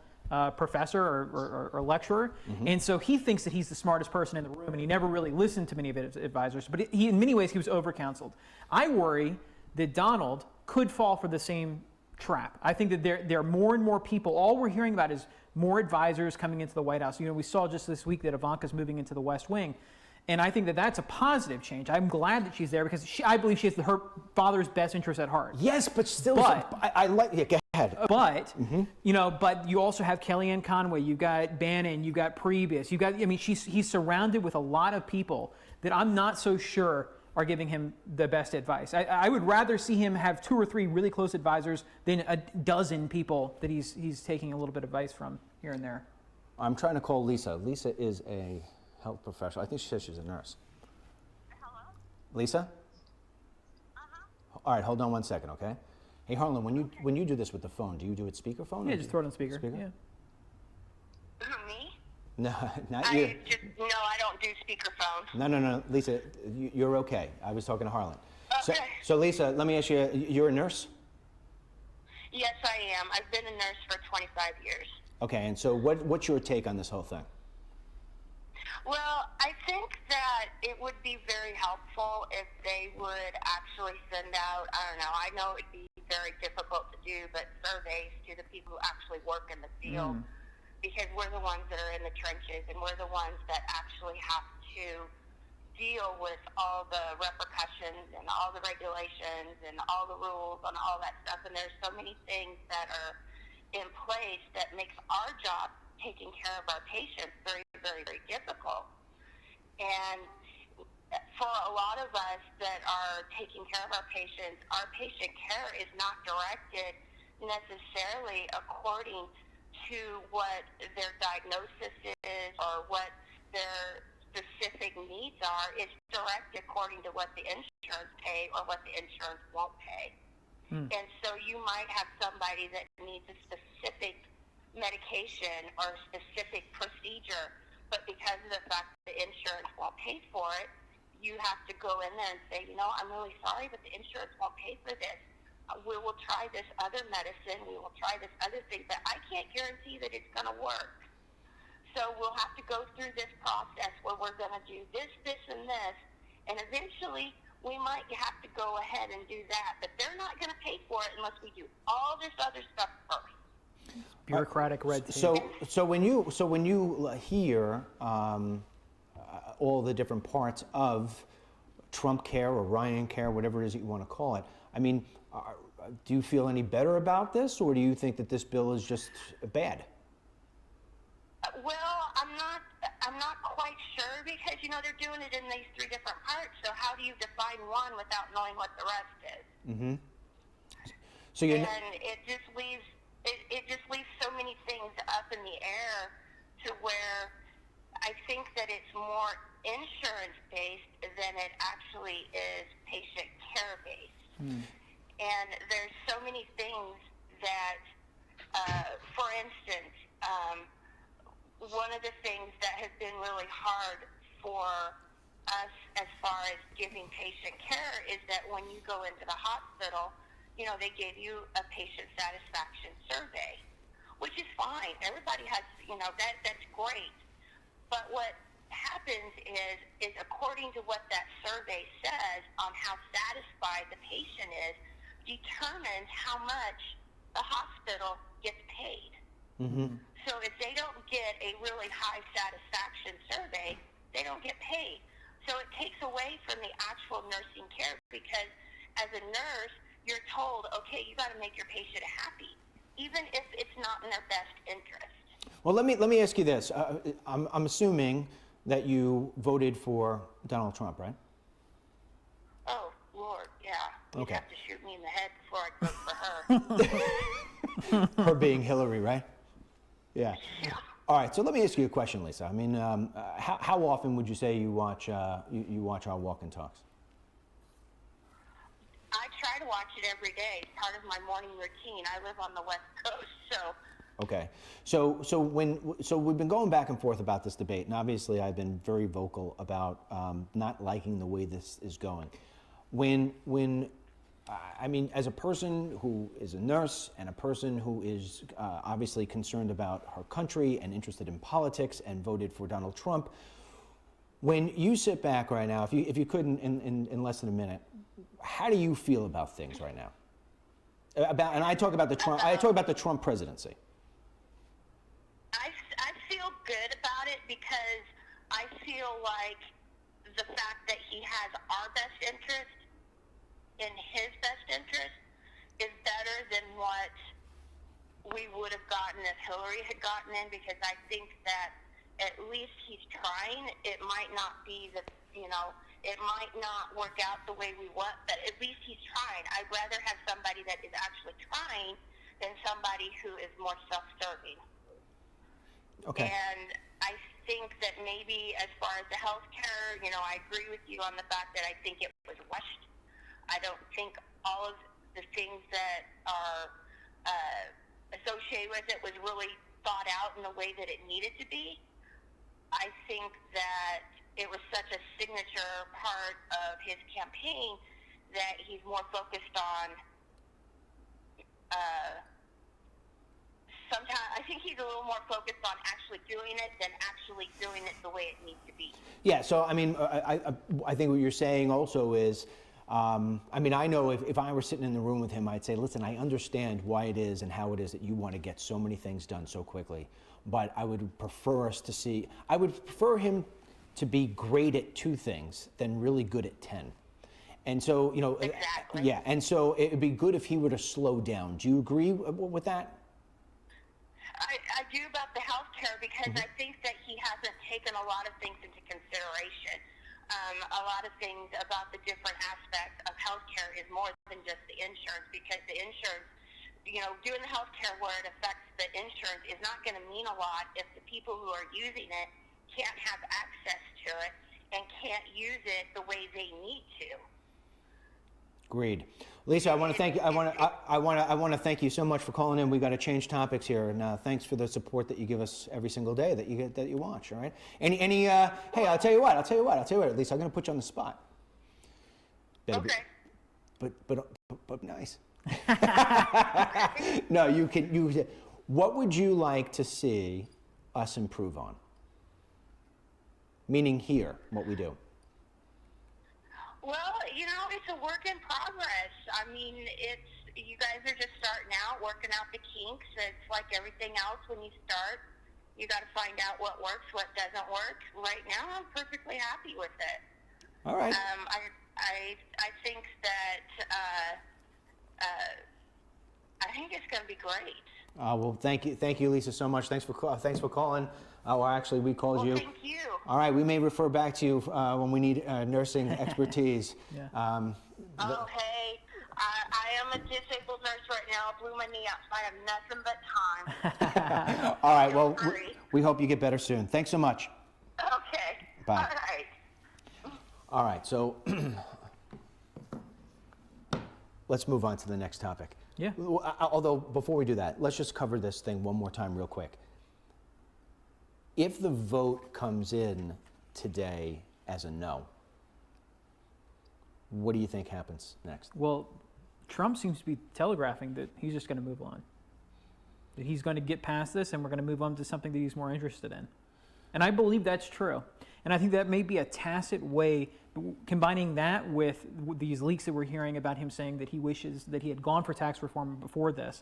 professor or lecturer. And so he thinks that he's the smartest person in the room, and he never really listened to many of his advisors. But in many ways, he was over-counseled. I worry that Donald could fall for the same trap. I think that there are more and more people. All we're hearing about is more advisors coming into the White House. We saw just this week that Ivanka's moving into the West Wing. And I think that that's a positive change. I'm glad that she's there because I believe she has her father's best interest at heart. Yes, but still, I like go ahead. But, but you also have Kellyanne Conway, you've got Bannon, you've got Priebus, he's surrounded with a lot of people that I'm not so sure are giving him the best advice. I would rather see him have 2 or 3 really close advisors than a dozen people that he's taking a little bit of advice from here and there. I'm trying to call Lisa. Lisa is a health professional. I think she says she's a nurse. Hello? Lisa? All right, hold on one second, okay? Hey, Harlan, when you do this with the phone, do you do it speakerphone? Yeah, just throw it on speaker. Speaker? Me? No, not you. No, I don't do speakerphone. No, Lisa, you're okay. I was talking to Harlan. Okay. So Lisa, let me ask you, you're a nurse? Yes, I am. I've been a nurse for 25 years. Okay, and so what's your take on this whole thing? Well, I think that it would be very helpful if they would actually send out, I know it'd be very difficult to do, but surveys to the people who actually work in the field because we're the ones that are in the trenches, and we're the ones that actually have to deal with all the repercussions and all the regulations and all the rules and all that stuff. And there's so many things that are in place that makes our job taking care of our patients very, very, very difficult. And for a lot of us that are taking care of our patients, our patient care is not directed necessarily according to what their diagnosis is or what their specific needs are. It's directed according to what the insurance pay or what the insurance won't pay. And so you might have somebody that needs a specific medication or a specific procedure, but because of the fact that the insurance won't pay for it, you have to go in there and say, you know, I'm really sorry, but the insurance won't pay for this. We will try this other medicine, we will try this other thing, but I can't guarantee that it's going to work. So we'll have to go through this process where we're going to do this, this, and this, and eventually we might have to go ahead and do that, but they're not going to pay for it unless we do all this other stuff first. Bureaucratic red tape. So when you hear all the different parts of Trump Care or Ryan Care, whatever it is that you want to call it, I mean, do you feel any better about this, or do you think that this bill is just bad? Well, I'm not quite sure because, you know, they're doing it in these three different parts. So how do you define one without knowing what the rest is? Mm-hmm. So you and it just leaves so many things up in the air to where I think that it's more insurance based than it actually is patient care based. And there's so many things that, for instance, one of the things that has been really hard for us as far as giving patient care is that when you go into the hospital, you know, they give you a patient satisfaction survey, which is fine. Everybody has, you know, that's great. But what happens is according to what that survey says on how satisfied the patient is, determines how much the hospital gets paid. Mm-hmm. So if they don't get a really high satisfaction survey, they don't get paid. So it takes away from the actual nursing care because as a nurse, you're told, okay, you got to make your patient happy, even if it's not in their best interest. Well, let me ask you this. I'm assuming that you voted for Donald Trump, right? Oh, Lord, yeah. You'd Okay. have to shoot me in the head before I'd vote for her. Her being Hillary, right? Yeah. All right. So let me ask you a question, Lisa. I mean, how often would you say you watch you watch our Walk and Talks? I try to watch it every day. It's part of my morning routine. I live on the West Coast, so. Okay. So we've been going back and forth about this debate, and obviously I've been very vocal about not liking the way this is going. I mean, as a person who is a nurse and a person who is obviously concerned about her country and interested in politics and voted for Donald Trump, when you sit back right now, if you could in less than a minute, how do you feel about things right now? And I talk about the Trump presidency. I feel good about it because I feel like the fact that he has our best interest in his best interest is better than what we would have gotten if Hillary had gotten in, because I think that at least he's trying. It might not be it might not work out the way we want, but at least he's trying. I'd rather have somebody that is actually trying than somebody who is more self-serving. Okay. And I think that maybe as far as the health care, I agree with you on the fact that I think it was rushed. I don't think all of the things that are associated with it was really thought out in the way that it needed to be. I think that it was such a signature part of his campaign that he's more focused on sometimes I think he's a little more focused on actually doing it than actually doing it the way it needs to be. Yeah, so I mean, I think what you're saying also is I mean, I know if I were sitting in the room with him, I'd say, listen, I understand why it is and how it is that you want to get so many things done so quickly, but I would prefer I would prefer him to be great at 2 things than really good at 10. And so, you know, Exactly. yeah, and so it'd be good if he were to slow down. Do you agree with that? I do about the healthcare because I think that he hasn't taken a lot of things into consideration. A lot of things about the different aspects of healthcare is more than just the insurance, because the insurance, you know, doing the healthcare where it affects the insurance is not going to mean a lot if the people who are using it can't have access to it and can't use it the way they need to. Agreed. Lisa, I want to thank you. I want to thank you so much for calling in. We got to change topics here, and thanks for the support that you give us every single day that you watch. All right. Hey, I'll tell you what. Lisa, I'm going to put you on the spot. Okay. But nice. No, you can. What would you like to see us improve on? Meaning here, what we do. Well, you know, it's a work in progress. I mean, you guys are just starting out, working out the kinks. It's like everything else when you start. You got to find out what works, what doesn't work. Right now, I'm perfectly happy with it. All right. I think that I think it's going to be great. Well, thank you, Lisa, so much. Thanks for calling. Well, actually, we called you. Thank you. All right, we may refer back to you when we need nursing expertise. Yeah. Okay. I am a disabled nurse right now. I blew my knee out, so I have nothing but time. All right, well, Don't worry. we hope you get better soon. Thanks so much. Okay. Bye. All right. All right, so let's move on to the next topic. Yeah. Although, before we do that, let's just cover this thing one more time real quick. If the vote comes in today as a no, what do you think happens next? Well, Trump seems to be telegraphing that he's just going to move on. That he's going to get past this and we're going to move on to something that he's more interested in. And I believe that's true. And I think that may be a tacit way, combining that with these leaks that we're hearing about him saying that he wishes that he had gone for tax reform before this.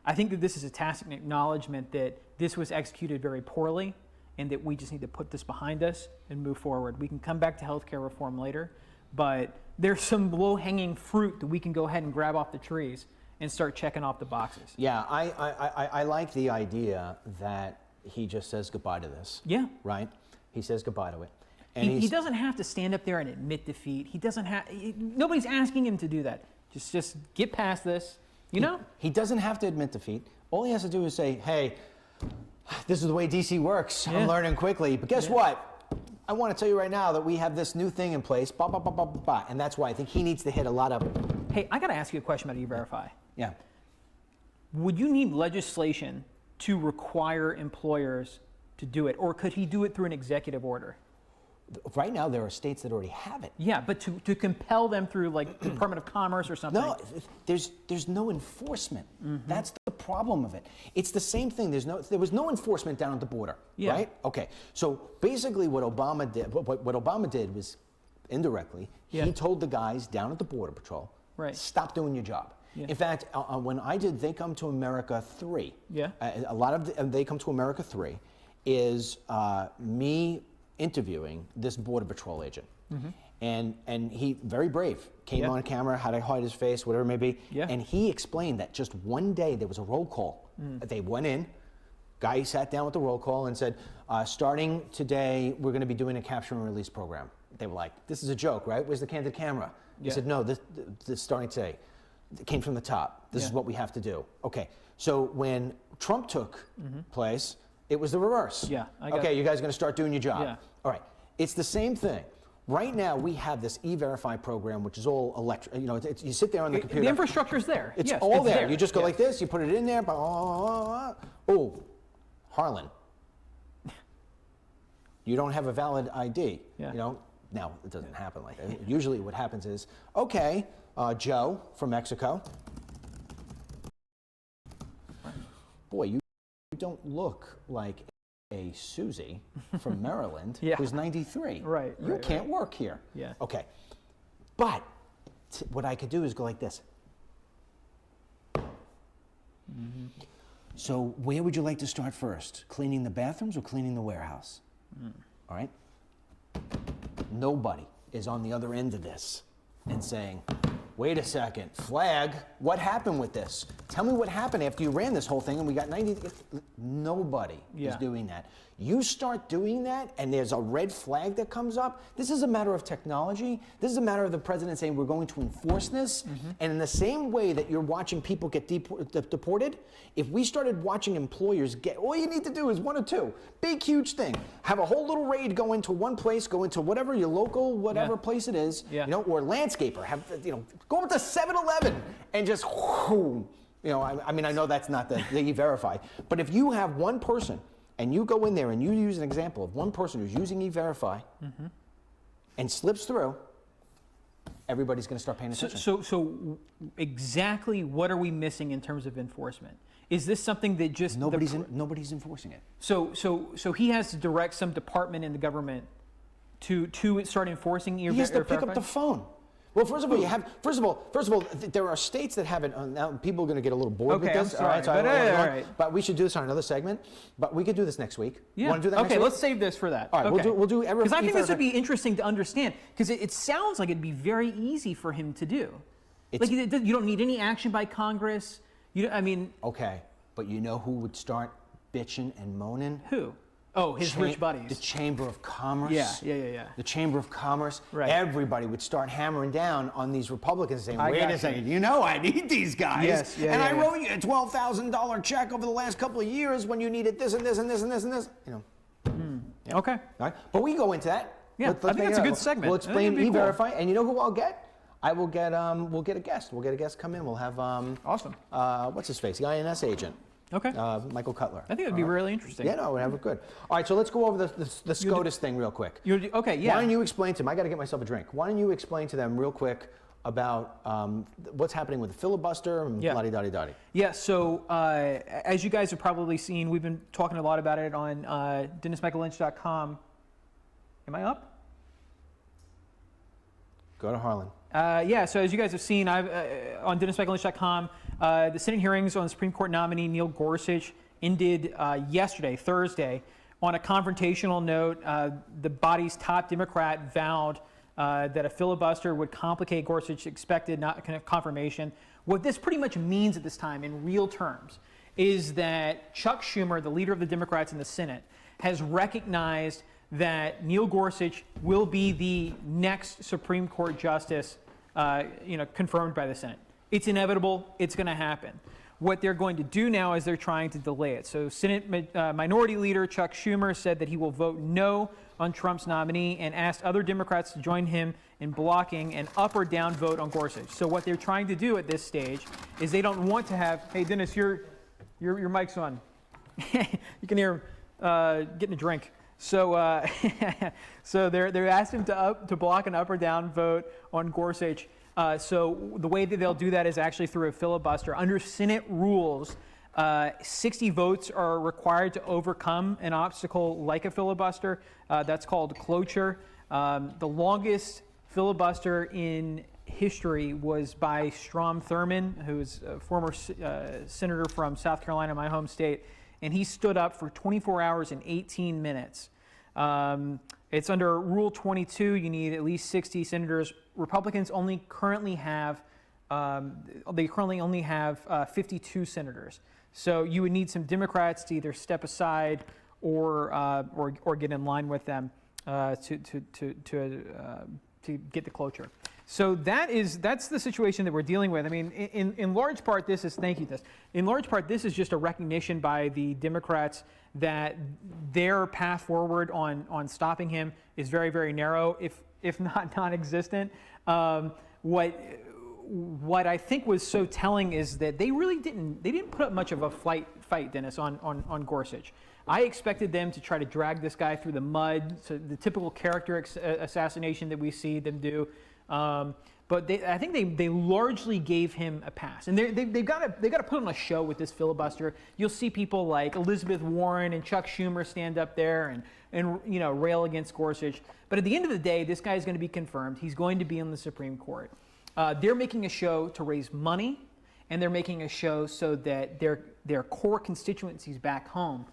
I think that this is a tacit acknowledgement that this was executed very poorly and that we just need to put this behind us and move forward. We can come back to healthcare reform later, but there's some low-hanging fruit that we can go ahead and grab off the trees and start checking off the boxes. Yeah, I like the idea that he just says goodbye to this. Yeah. Right? He says goodbye to it. And He doesn't have to stand up there and admit defeat. He doesn't have. Nobody's asking him to do that. Just get past this. You know? He doesn't have to admit defeat. All he has to do is say, hey, this is the way DC works. Yeah. I'm learning quickly. But guess what? I want to tell you right now that we have this new thing in place. Bah, bah, bah, bah, bah, bah. And that's why I think he needs to hit a lot of... Hey, I got to ask you a question about E-Verify. Yeah. Would you need legislation to require employers to do it? Or could he do it through an executive order? Right now, there are states that already have it. Yeah, but to compel them through, like, the Department of Commerce or something. No, there's no enforcement. That's the problem of it. It's the same thing. There was no enforcement down at the border, Yeah. right? Okay. So basically, what Obama did was indirectly, Yeah. he told the guys down at the Border Patrol, Right. stop doing your job. Yeah. In fact, when I did They Come to America 3, Yeah. a lot of They Come to America 3 is me interviewing this Border Patrol agent. And he, very brave, came Yeah. on camera, had to hide his face, whatever it may be. Yeah. And he explained that just one day there was a roll call. They went in, guy sat down with the roll call and said, starting today, we're going to be doing a capture and release program. They were like, this is a joke, right? Where's the candid camera? He Yeah. said, no, this is starting today. It came from the top. This is Yeah. what we have to do. Okay, so when Trump took place, it was the reverse. Yeah, I got okay, it. you guys are going to start doing your job. Yeah. All right, it's the same thing. Right now, we have this E-Verify program, which is all electric. You know, you sit there on the computer. The infrastructure's there. It's Yes, all there. there. You just go Yes. like this. You put it in there. Oh, Harlan. You don't have a valid ID. Yeah. You know, now it doesn't happen like that. Usually, what happens is, okay, Joe from Mexico. Boy, you don't look like a Susie from Maryland Yeah. who's 93. Right, You right, can't work here. Yeah. Okay. But what I could do is go like this. So where would you like to start first? Cleaning the bathrooms or cleaning the warehouse? All right? Nobody is on the other end of this and saying, wait a second, flag, what happened with this? Tell me what happened after you ran this whole thing and we got 90. Nobody is doing that. You start doing that and there's a red flag that comes up. This is a matter of technology. This is a matter of the president saying we're going to enforce this. And in the same way that you're watching people get deported, if we started watching employers get, all you need to do is one or two. Big, huge thing. Have a whole little raid go into one place, go into whatever your local, whatever place it is, you know, or landscaper. Have, you know, go into 7-Eleven and just, you know, I mean, I know that's not the E-Verify, but if you have one person and you go in there and you use an example of one person who's using E-Verify and slips through, everybody's going to start paying attention. So exactly what are we missing in terms of enforcement? Is this something that just nobody's enforcing it? So he has to direct some department in the government to start enforcing E-Verify? He has to pick up the phone. Well, first of all, there are states that have it. Now people are going to get a little bored with this. I'm sorry, but we should do this on another segment. But we could do this next week. Yeah. Want to do that next week? Let's save this for that. All right, we'll do every. Because I think this would be interesting to understand. Because it sounds like it'd be very easy for him to do. Like you don't need any action by Congress. I mean. Okay, but you know who would start bitching and moaning? Who? Oh, his rich buddies. The Chamber of Commerce. Yeah. The Chamber of Commerce. Right. Everybody would start hammering down on these Republicans saying, wait a second, you know I need these guys. I wrote you a $12,000 check over the last couple of years when you needed this and this and this and this and this. You know. Okay. All right. But we go into that. Yeah, I think that's a good segment. We'll explain E-Verify. Cool. And you know who I'll get? I will get, we'll get a guest. We'll get a guest come in. We'll have, awesome. What's his face? The INS agent. Okay. Michael Cutler. I think it would be really interesting. Yeah, no, we'd have it good. All right, so let's go over the SCOTUS thing real quick. Okay, yeah. Why don't you explain to them? I got to get myself a drink. Why don't you explain to them real quick about what's happening with the filibuster and la-di-da-di-da-di. Yeah, so as you guys have probably seen, we've been talking a lot about it on DennisMichaelLynch.com. Am I up? Go to Harlan. Yeah, so as you guys have seen, I've on DennisMichaelLynch.com, the Senate hearings on Supreme Court nominee Neil Gorsuch ended yesterday, Thursday. On a confrontational note, the body's top Democrat vowed that a filibuster would complicate Gorsuch's expected confirmation. What this pretty much means at this time, in real terms, is that Chuck Schumer, the leader of the Democrats in the Senate, has recognized that Neil Gorsuch will be the next Supreme Court justice, confirmed by the Senate. It's inevitable. It's going to happen. What they're going to do now is they're trying to delay it. So Senate Minority Leader Chuck Schumer said that he will vote no on Trump's nominee and asked other Democrats to join him in blocking an up or down vote on Gorsuch. So what they're trying to do at this stage is they don't want to have, hey, Dennis, your mic's on. You can hear him getting a drink. So, so they're asking him to block an up or down vote on Gorsuch. So the way that they'll do that is actually through a filibuster. Under Senate rules, 60 votes are required to overcome an obstacle like a filibuster. That's called cloture. The longest filibuster in history was by Strom Thurmond, who's a former senator from South Carolina, my home state. And he stood up for 24 hours and 18 minutes. It's under Rule 22. You need at least 60 senators. Republicans currently only have 52 senators. So you would need some Democrats to either step aside or get in line with them to get the cloture. So that's the situation that we're dealing with. I mean, in large part, this is just a recognition by the Democrats that their path forward on stopping him is very, very narrow, if not non-existent. What I think was so telling is that they didn't put up much of a fight, Dennis, on Gorsuch. I expected them to try to drag this guy through the mud, so the typical character assassination that we see them do. But I think they largely gave him a pass, and they've got to put on a show with this filibuster. You'll see people like Elizabeth Warren and Chuck Schumer stand up there and rail against Gorsuch. But at the end of the day, this guy is going to be confirmed. He's going to be in the Supreme Court. They're making a show to raise money, and they're making a show so that their core constituencies back home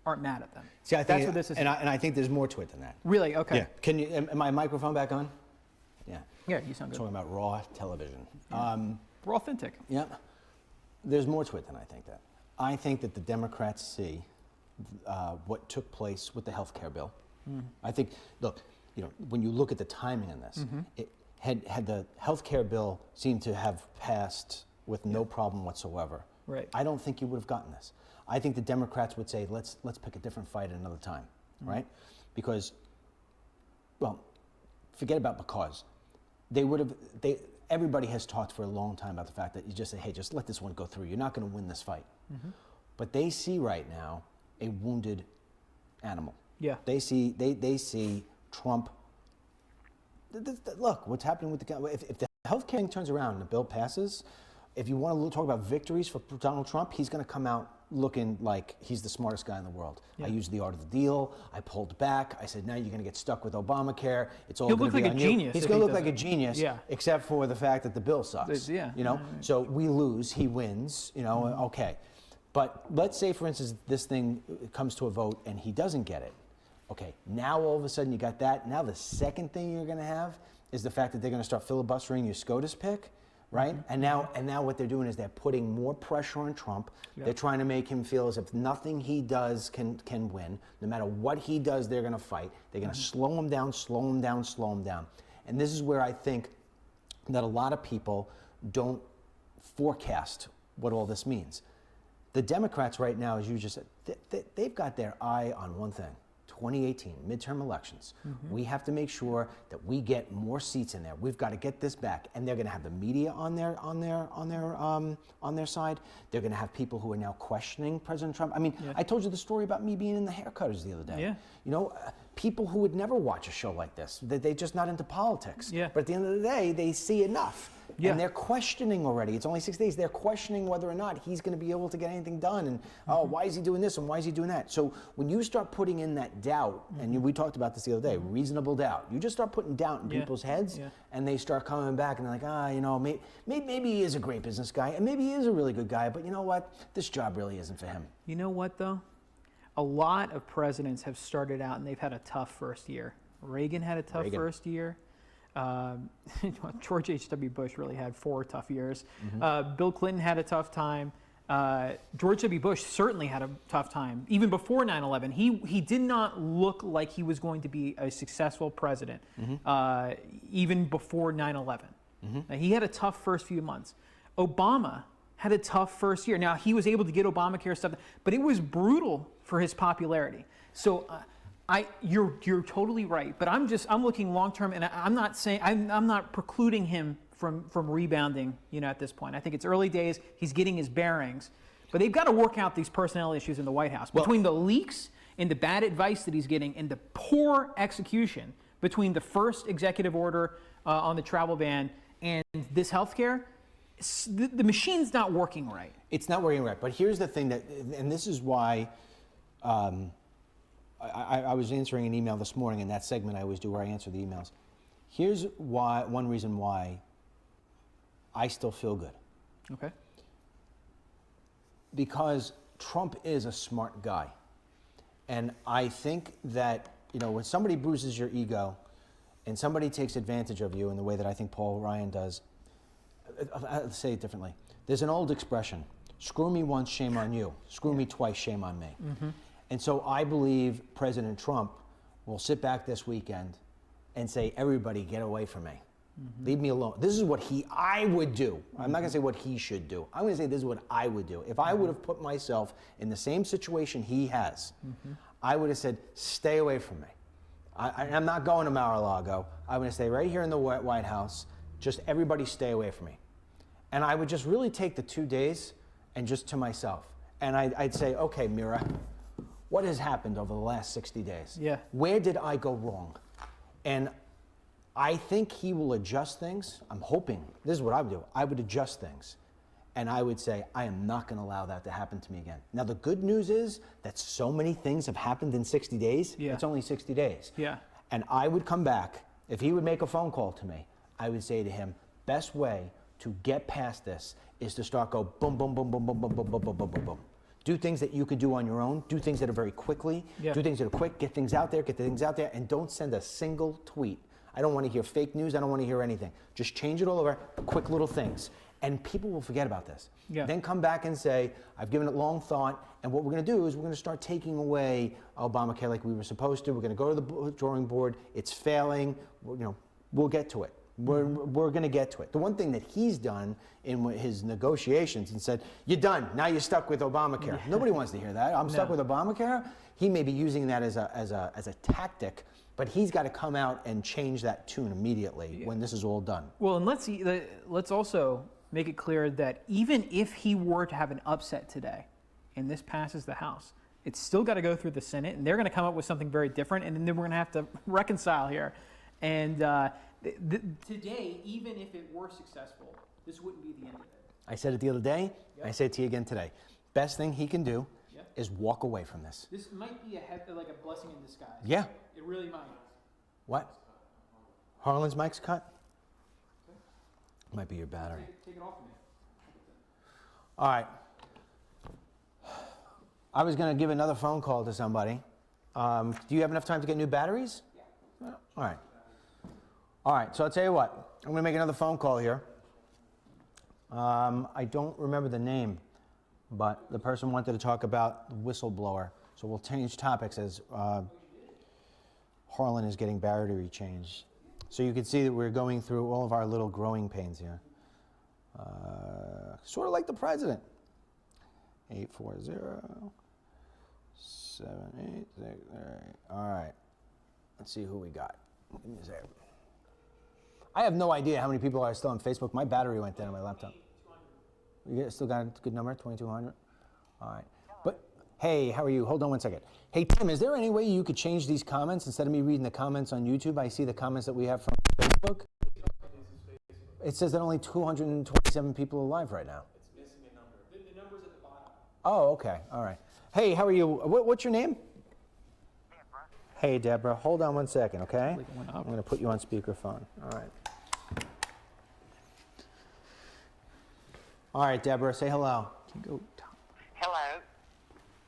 aren't mad at them. See, I think that's what this is. And I think there's more to it than that. Really? Okay. Yeah. Can you? Am my microphone back on? Yeah. Yeah, you sound good. Talking about raw television. Yeah. We're authentic. Yeah. There's more to it than I think that. I think that the Democrats see what took place with the health care bill. I think, look, when you look at the timing in this, had the health care bill seemed to have passed with no problem whatsoever, Right. I don't think you would have gotten this. I think the Democrats would say, let's pick a different fight at another time, right? Because, well, forget about because. Everybody has talked for a long time about the fact that you just say, hey, just let this one go through. You're not going to win this fight. But they see right now a wounded animal. Yeah. They see Trump. Look, what's happening with the guy. If the health care thing turns around and the bill passes, if you want to talk about victories for Donald Trump, he's going to come out looking like he's the smartest guy in the world. Yeah. I used the art of the deal. I pulled back. I said, now you're going to get stuck with Obamacare. It's all He'll going to look be like on a you. genius He's if going he to look does like a it. genius, Yeah. except for the fact that the bill sucks. Yeah. You know, so we lose, he wins. You know, okay. But let's say, for instance, this thing comes to a vote and he doesn't get it. Okay, now all of a sudden you got that. Now the second thing you're going to have is the fact that they're going to start filibustering your SCOTUS pick, right? And now what they're doing is they're putting more pressure on Trump. Yeah. They're trying to make him feel as if nothing he does can win. No matter what he does, they're going to fight. They're going to slow him down, slow him down, slow him down. And this is where I think that a lot of people don't forecast what all this means. The Democrats right now, as you just said, they've got their eye on one thing. 2018 midterm elections. We have to make sure that we get more seats in there. We've got to get this back, and they're going to have the media on their side. They're going to have people who are now questioning President Trump. I mean, I told you the story about me being in the haircutters the other day. Yeah. You know, people who would never watch a show like this. They're just not into politics. Yeah. But at the end of the day, they see enough. Yeah. And they're questioning already. It's only 6 days. They're questioning whether or not he's going to be able to get anything done. And, oh, why is he doing this and why is he doing that? So when you start putting in that doubt, and we talked about this the other day, reasonable doubt. You just start putting doubt in people's heads, and they start coming back and they're like, you know, maybe he is a great business guy, and maybe he is a really good guy, but you know what? This job really isn't for him. You know what, though? A lot of presidents have started out and they've had a tough first year. Reagan had a tough first year. George H.W. Bush really had 4 tough years. Bill Clinton had a tough time. George W. Bush certainly had a tough time. Even before 9/11, he did not look like he was going to be a successful president, even before 9/11. He had a tough first few months. Obama had a tough first year. Now, he was able to get Obamacare stuff, but it was brutal for his popularity. So you're totally right, but I'm looking long term, and I'm not precluding him from rebounding, you know, at this point. I think it's early days. He's getting his bearings, but they've got to work out these personnel issues in the White House. Between the leaks and the bad advice that he's getting and the poor execution between the first executive order on the travel ban and this healthcare, the machine's not working right. It's not working right. But here's the thing and this is why I was answering an email this morning in that segment I always do where I answer the emails. Here's one reason why I still feel good. Okay. Because Trump is a smart guy. And I think that, you know, when somebody bruises your ego and somebody takes advantage of you in the way that I think Paul Ryan does, I'll say it differently. There's an old expression, screw me once, shame on you. Screw me twice, shame on me. And so I believe President Trump will sit back this weekend and say, everybody get away from me. Leave me alone. This is what I would do. I'm not going to say what he should do. I'm going to say this is what I would do. If I would have put myself in the same situation he has, I would have said, stay away from me. I'm not going to Mar-a-Lago. I'm going to stay right here in the White House. Just everybody stay away from me. And I would just really take the 2 days and just to myself. And I'd say, okay, Mira, what has happened over the last 60 days? Yeah. Where did I go wrong? And I think he will adjust things. I'm hoping. This is what I would do. I would adjust things. And I would say, I am not going to allow that to happen to me again. Now, the good news is that so many things have happened in 60 days. Yeah. It's only 60 days. Yeah. And I would come back. If he would make a phone call to me, I would say to him, best way to get past this is to start go boom, boom, boom, boom, boom, boom, boom, boom, boom, boom, boom, boom. Do things that you could do on your own. Do things that are very quickly. Yeah. Do things that are quick. Get things out there. Get the things out there. And don't send a single tweet. I don't want to hear fake news. I don't want to hear anything. Just change it all over. Quick little things. And people will forget about this. Yeah. Then come back and say, I've given it long thought. And what we're going to do is we're going to start taking away Obamacare like we were supposed to. We're going to go to the drawing board. It's failing. We'll get to it. We're going to get to it. The one thing that he's done in his negotiations and said, you're done. Now you're stuck with Obamacare. Yeah. Nobody wants to hear that. I'm stuck with Obamacare. He may be using that as a tactic, but he's got to come out and change that tune immediately when this is all done. Well, and let's also make it clear that even if he were to have an upset today and this passes the House, it's still got to go through the Senate, and they're going to come up with something very different, and then we're going to have to reconcile here. And today, even if it were successful, this wouldn't be the end of it. I said it the other day. Yep. I say it to you again today. Best thing he can do is walk away from this. This might be like a blessing in disguise. Yeah. It really might. What? Harlan's mic's cut? Okay. Might be your battery. Take it off of me. All right. I was going to give another phone call to somebody. Do you have enough time to get new batteries? Yeah. All right. All right, so I'll tell you what. I'm going to make another phone call here. I don't remember the name, but the person wanted to talk about the whistleblower. So we'll change topics as Harlan is getting battery changed. So you can see that we're going through all of our little growing pains here. Sort of like the president. 840-786. All right. Let's see who we got. Give me a second. I have no idea how many people are still on Facebook. My battery went dead on my laptop. You still got a good number, 2,200? All right. But, hey, how are you? Hold on one second. Hey, Tim, is there any way you could change these comments instead of me reading the comments on YouTube? I see the comments that we have from Facebook. It says that only 227 people are live right now. It's missing a number. The number's at the bottom. Oh, okay. All right. Hey, how are you? What's your name? Deborah. Hey, Deborah. Hold on one second, okay? I'm going to put you on speakerphone. All right. All right, Deborah, say hello. Hello.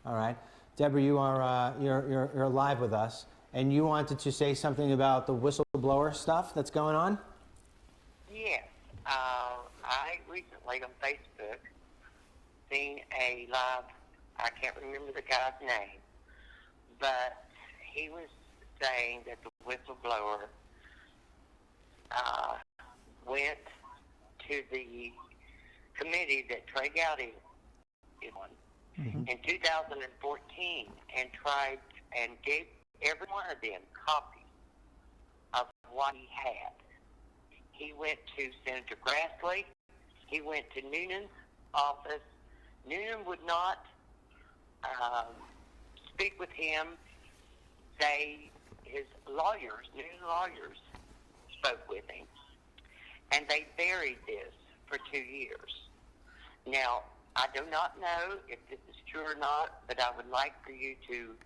All right. Deborah, you are you're live with us, and you wanted to say something about the whistleblower stuff that's going on? Yes. I recently on Facebook seen a live, I can't remember the guy's name, but he was saying that the whistleblower went to the committee that Trey Gowdy is on in 2014 and tried and gave every one of them copies of what he had. He went to Senator Grassley. He went to Noonan's office. Noonan would not speak with him. His lawyers, Noonan lawyers, spoke with him. And they buried this for 2 years. Now, I do not know if this is true or not, but I would like for you to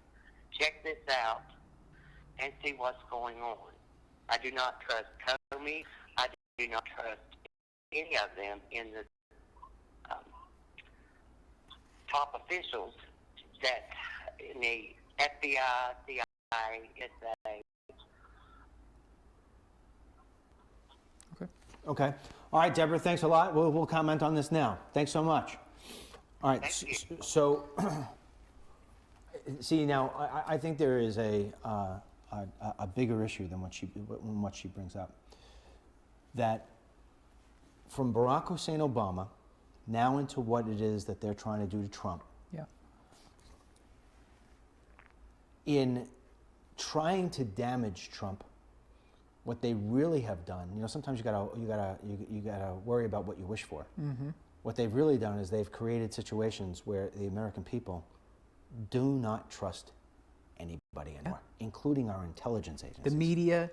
check this out and see what's going on. I do not trust Comey. I do not trust any of them in the top officials that in the FBI, CIA, SA. Okay. All right, Deborah, thanks a lot. We'll comment on this now. Thanks so much. All right. So, see, now, I think there is a bigger issue than what she brings up. That from Barack Hussein Obama now into what it is that they're trying to do to Trump. Yeah. In trying to damage Trump, what they really have done, sometimes you gotta worry about what you wish for. Mm-hmm. What they've really done is they've created situations where the American people do not trust anybody anymore, including our intelligence agencies. The media,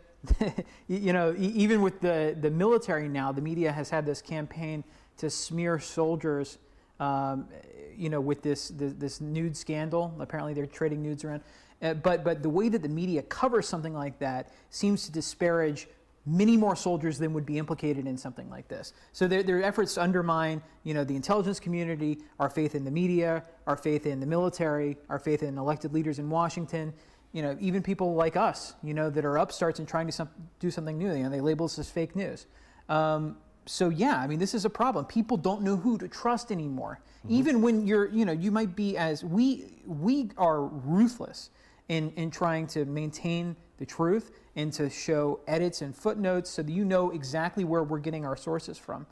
even with the military now, the media has had this campaign to smear soldiers, with this nude scandal. Apparently they're trading nudes around. But the way that the media covers something like that seems to disparage many more soldiers than would be implicated in something like this. So there are efforts to undermine, the intelligence community, our faith in the media, our faith in the military, our faith in elected leaders in Washington, even people like us, that are upstarts and trying to do something new. They label us as fake news. So yeah, I mean, this is a problem. People don't know who to trust anymore. Even when you might be we are ruthless in trying to maintain the truth and to show edits and footnotes so that you know exactly where we're getting our sources from.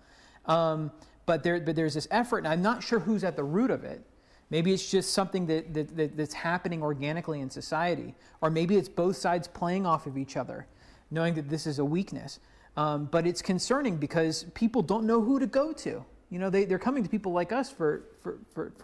But there's this effort, and I'm not sure who's at the root of it. Maybe it's just something that's happening organically in society, or maybe it's both sides playing off of each other, knowing that this is a weakness. But it's concerning because people don't know who to go to. They're coming to people like us for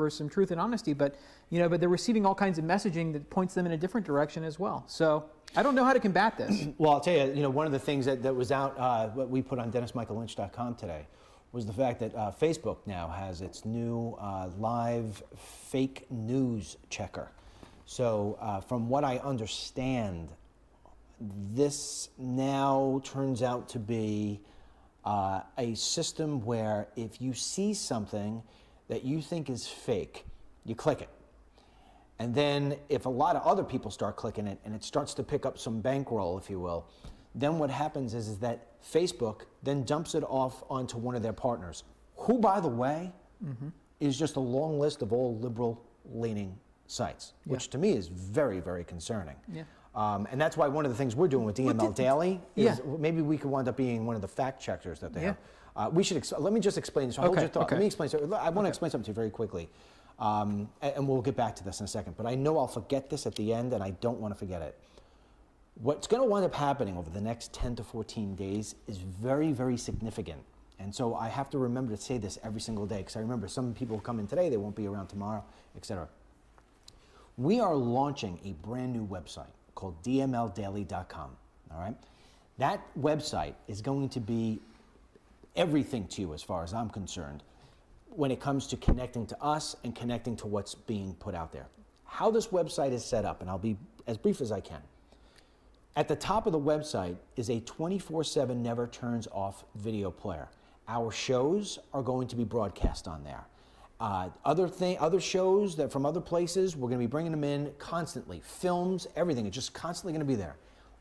some truth and honesty, but they're receiving all kinds of messaging that points them in a different direction as well. So I don't know how to combat this. Well, I'll tell you, one of the things that was out, what we put on DennisMichaelLynch.com today, was the fact that Facebook now has its new live fake news checker. So from what I understand, this now turns out to be a system where if you see something that you think is fake, you click it. And then if a lot of other people start clicking it and it starts to pick up some bankroll, if you will, then what happens is that Facebook then dumps it off onto one of their partners, who, by the way, is just a long list of all liberal-leaning sites, which to me is very, very concerning. Yeah. And that's why one of the things we're doing with DMLdaily is maybe we could wind up being one of the fact checkers that they have. We should, let me just explain this. Hold your thought. Let me explain. I want to explain something to you very quickly. And we'll get back to this in a second. But I know I'll forget this at the end, and I don't want to forget it. What's going to wind up happening over the next 10 to 14 days is very, very significant. And so I have to remember to say this every single day, because I remember some people come in today, they won't be around tomorrow, etc. We are launching a brand new website called DMLdaily.com, all right? That website is going to be everything to you as far as I'm concerned when it comes to connecting to us and connecting to what's being put out there. How this website is set up, and I'll be as brief as I can. At the top of the website is a 24/7 never turns off video player. Our shows are going to be broadcast on there. Other shows that from other places, we're going to be bringing them in constantly. Films, everything, it's just constantly going to be there.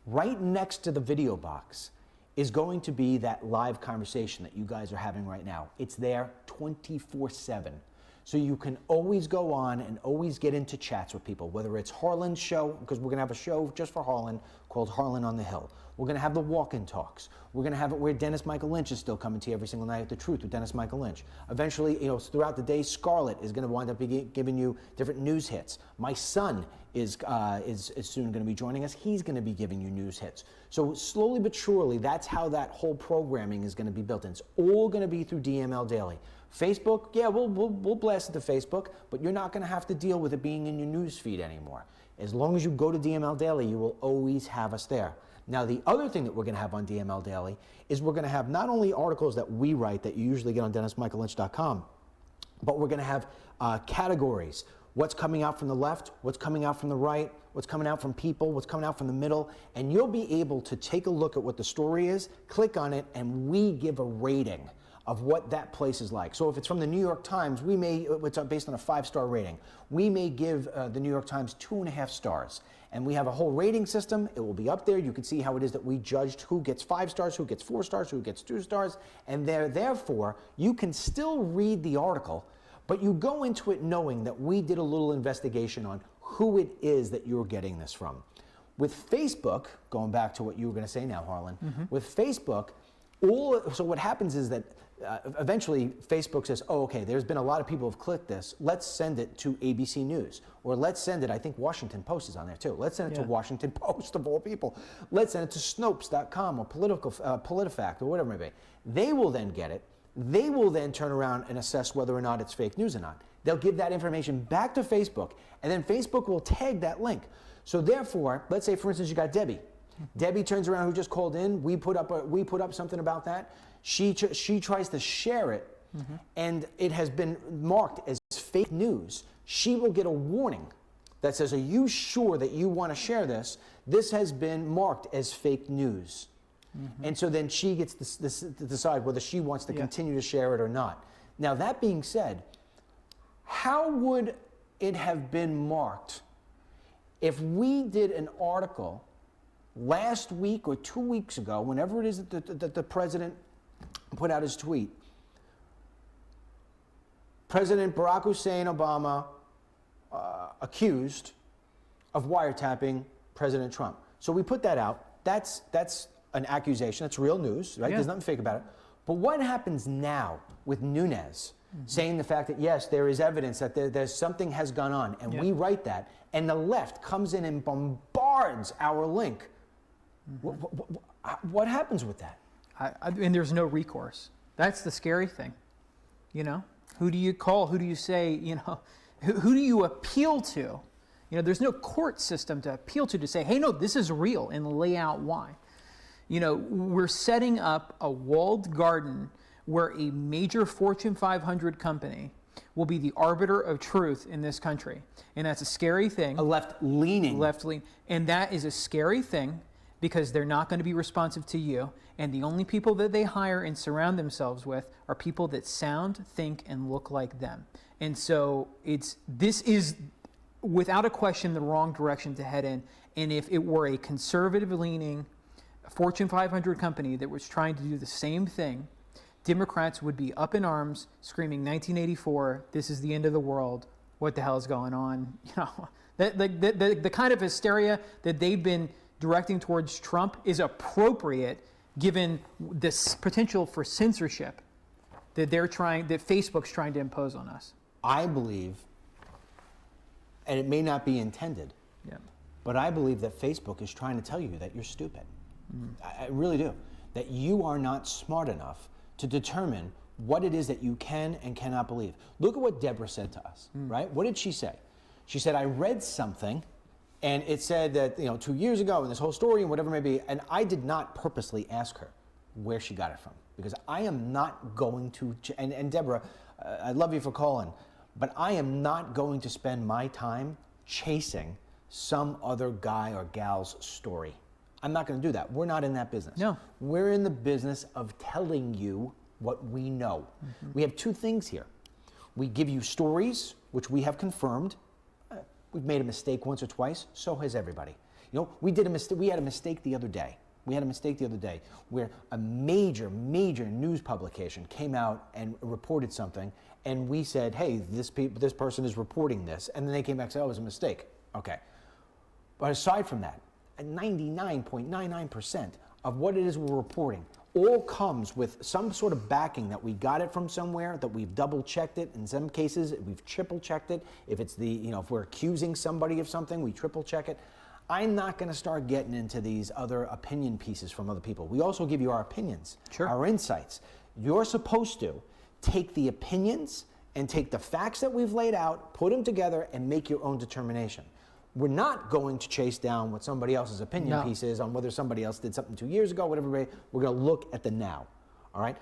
Right next to the video box is going to be that live conversation that you guys are having right now. It's there 24/7. So you can always go on and always get into chats with people, whether it's Harlan's show, because we're going to have a show just for Harlan called Harlan on the Hill. We're going to have the walk-in talks. We're going to have it where Dennis Michael Lynch is still coming to you every single night at The Truth with Dennis Michael Lynch. Eventually, throughout the day, Scarlett is going to wind up giving you different news hits. My son is soon going to be joining us. He's going to be giving you news hits. So slowly but surely, that's how that whole programming is going to be built. And it's all going to be through DML Daily. Facebook, yeah, we'll blast it to Facebook, but you're not going to have to deal with it being in your news feed anymore. As long as you go to DML Daily, you will always have us there. Now, the other thing that we're going to have on DML Daily is we're going to have not only articles that we write that you usually get on DennisMichaelLynch.com, but we're going to have categories. What's coming out from the left, what's coming out from the right, what's coming out from people, what's coming out from the middle, and you'll be able to take a look at what the story is, click on it, and we give a rating of what that place is like. So if it's from the New York Times, we may, it's based on a 5-star rating, we may give the New York Times 2.5 stars. And we have a whole rating system. It will be up there. You can see how it is that we judged who gets 5 stars, who gets 4 stars, who gets 2 stars. And therefore, you can still read the article, but you go into it knowing that we did a little investigation on who it is that you're getting this from. With Facebook, going back to what you were going to say now, Harlan, with Facebook, so what happens is that eventually Facebook says, oh, okay, there's been a lot of people who've clicked this. Let's send it to ABC News. Or let's send it, I think Washington Post is on there too. Let's send it to Washington Post of all people. Let's send it to Snopes.com or PolitiFact or whatever it may be. They will then get it. They will then turn around and assess whether or not it's fake news or not. They'll give that information back to Facebook, and then Facebook will tag that link. So therefore, let's say, for instance, you got Debbie. Debbie turns around, who just called in. We put up something about that. She tries to share it, and it has been marked as fake news. She will get a warning that says, are you sure that you want to share this? This has been marked as fake news. And so then she gets to decide whether she wants to continue to share it or not. Now, that being said, how would it have been marked if we did an article last week or 2 weeks ago, whenever it is that the president put out his tweet, President Barack Hussein Obama accused of wiretapping President Trump. So we put that out. That's an accusation. That's real news, right? Yeah. There's nothing fake about it. But what happens now with Nunes saying the fact that, yes, there is evidence that there's something has gone on, and we write that, and the left comes in and bombards our link? What happens with that? And there's no recourse. That's the scary thing. You know, who do you call? Who do you say? You know, who do you appeal to? You know, there's no court system to appeal to say, hey, no, this is real, and lay out why. You know, we're setting up a walled garden where a major Fortune 500 company will be the arbiter of truth in this country. And that's a scary thing. A left-leaning. Left-leaning. And that is a scary thing because they're not going to be responsive to you. And the only people that they hire and surround themselves with are people that sound, think, and look like them. And so this is, without a question, the wrong direction to head in. And if it were a conservative-leaning Fortune 500 company that was trying to do the same thing, Democrats would be up in arms, screaming, 1984, this is the end of the world. What the hell is going on? You know, the kind of hysteria that they've been directing towards Trump is appropriate given this potential for censorship that Facebook's trying to impose on us. I believe, and it may not be intended, but I believe that Facebook is trying to tell you that you're stupid. I really do. That you are not smart enough to determine what it is that you can and cannot believe. Look at what Deborah said to us, right? What did she say? She said, I read something and it said that, 2 years ago and this whole story and whatever it may be, and I did not purposely ask her where she got it from, because I am not going to, and Deborah, I love you for calling, but I am not going to spend my time chasing some other guy or gal's story. I'm not going to do that. We're not in that business. No. We're in the business of telling you what we know. We have two things here. We give you stories, which we have confirmed. We've made a mistake once or twice. So has everybody. We did a mistake. We had a mistake the other day. Where a major news publication came out and reported something, and we said, hey, this person is reporting this. And then they came back and said, oh, it was a mistake. Okay. But aside from that, 99.99% of what it is we're reporting all comes with some sort of backing that we got it from somewhere, that we've double checked it. In some cases, we've triple checked it. If it's if we're accusing somebody of something, we triple check it. I'm not going to start getting into these other opinion pieces from other people. We also give you our opinions, our insights. You're supposed to take the opinions and take the facts that we've laid out, put them together, and make your own determination. We're not going to chase down what somebody else's opinion piece is on whether somebody else did something 2 years ago, whatever. We're going to look at the now, all right?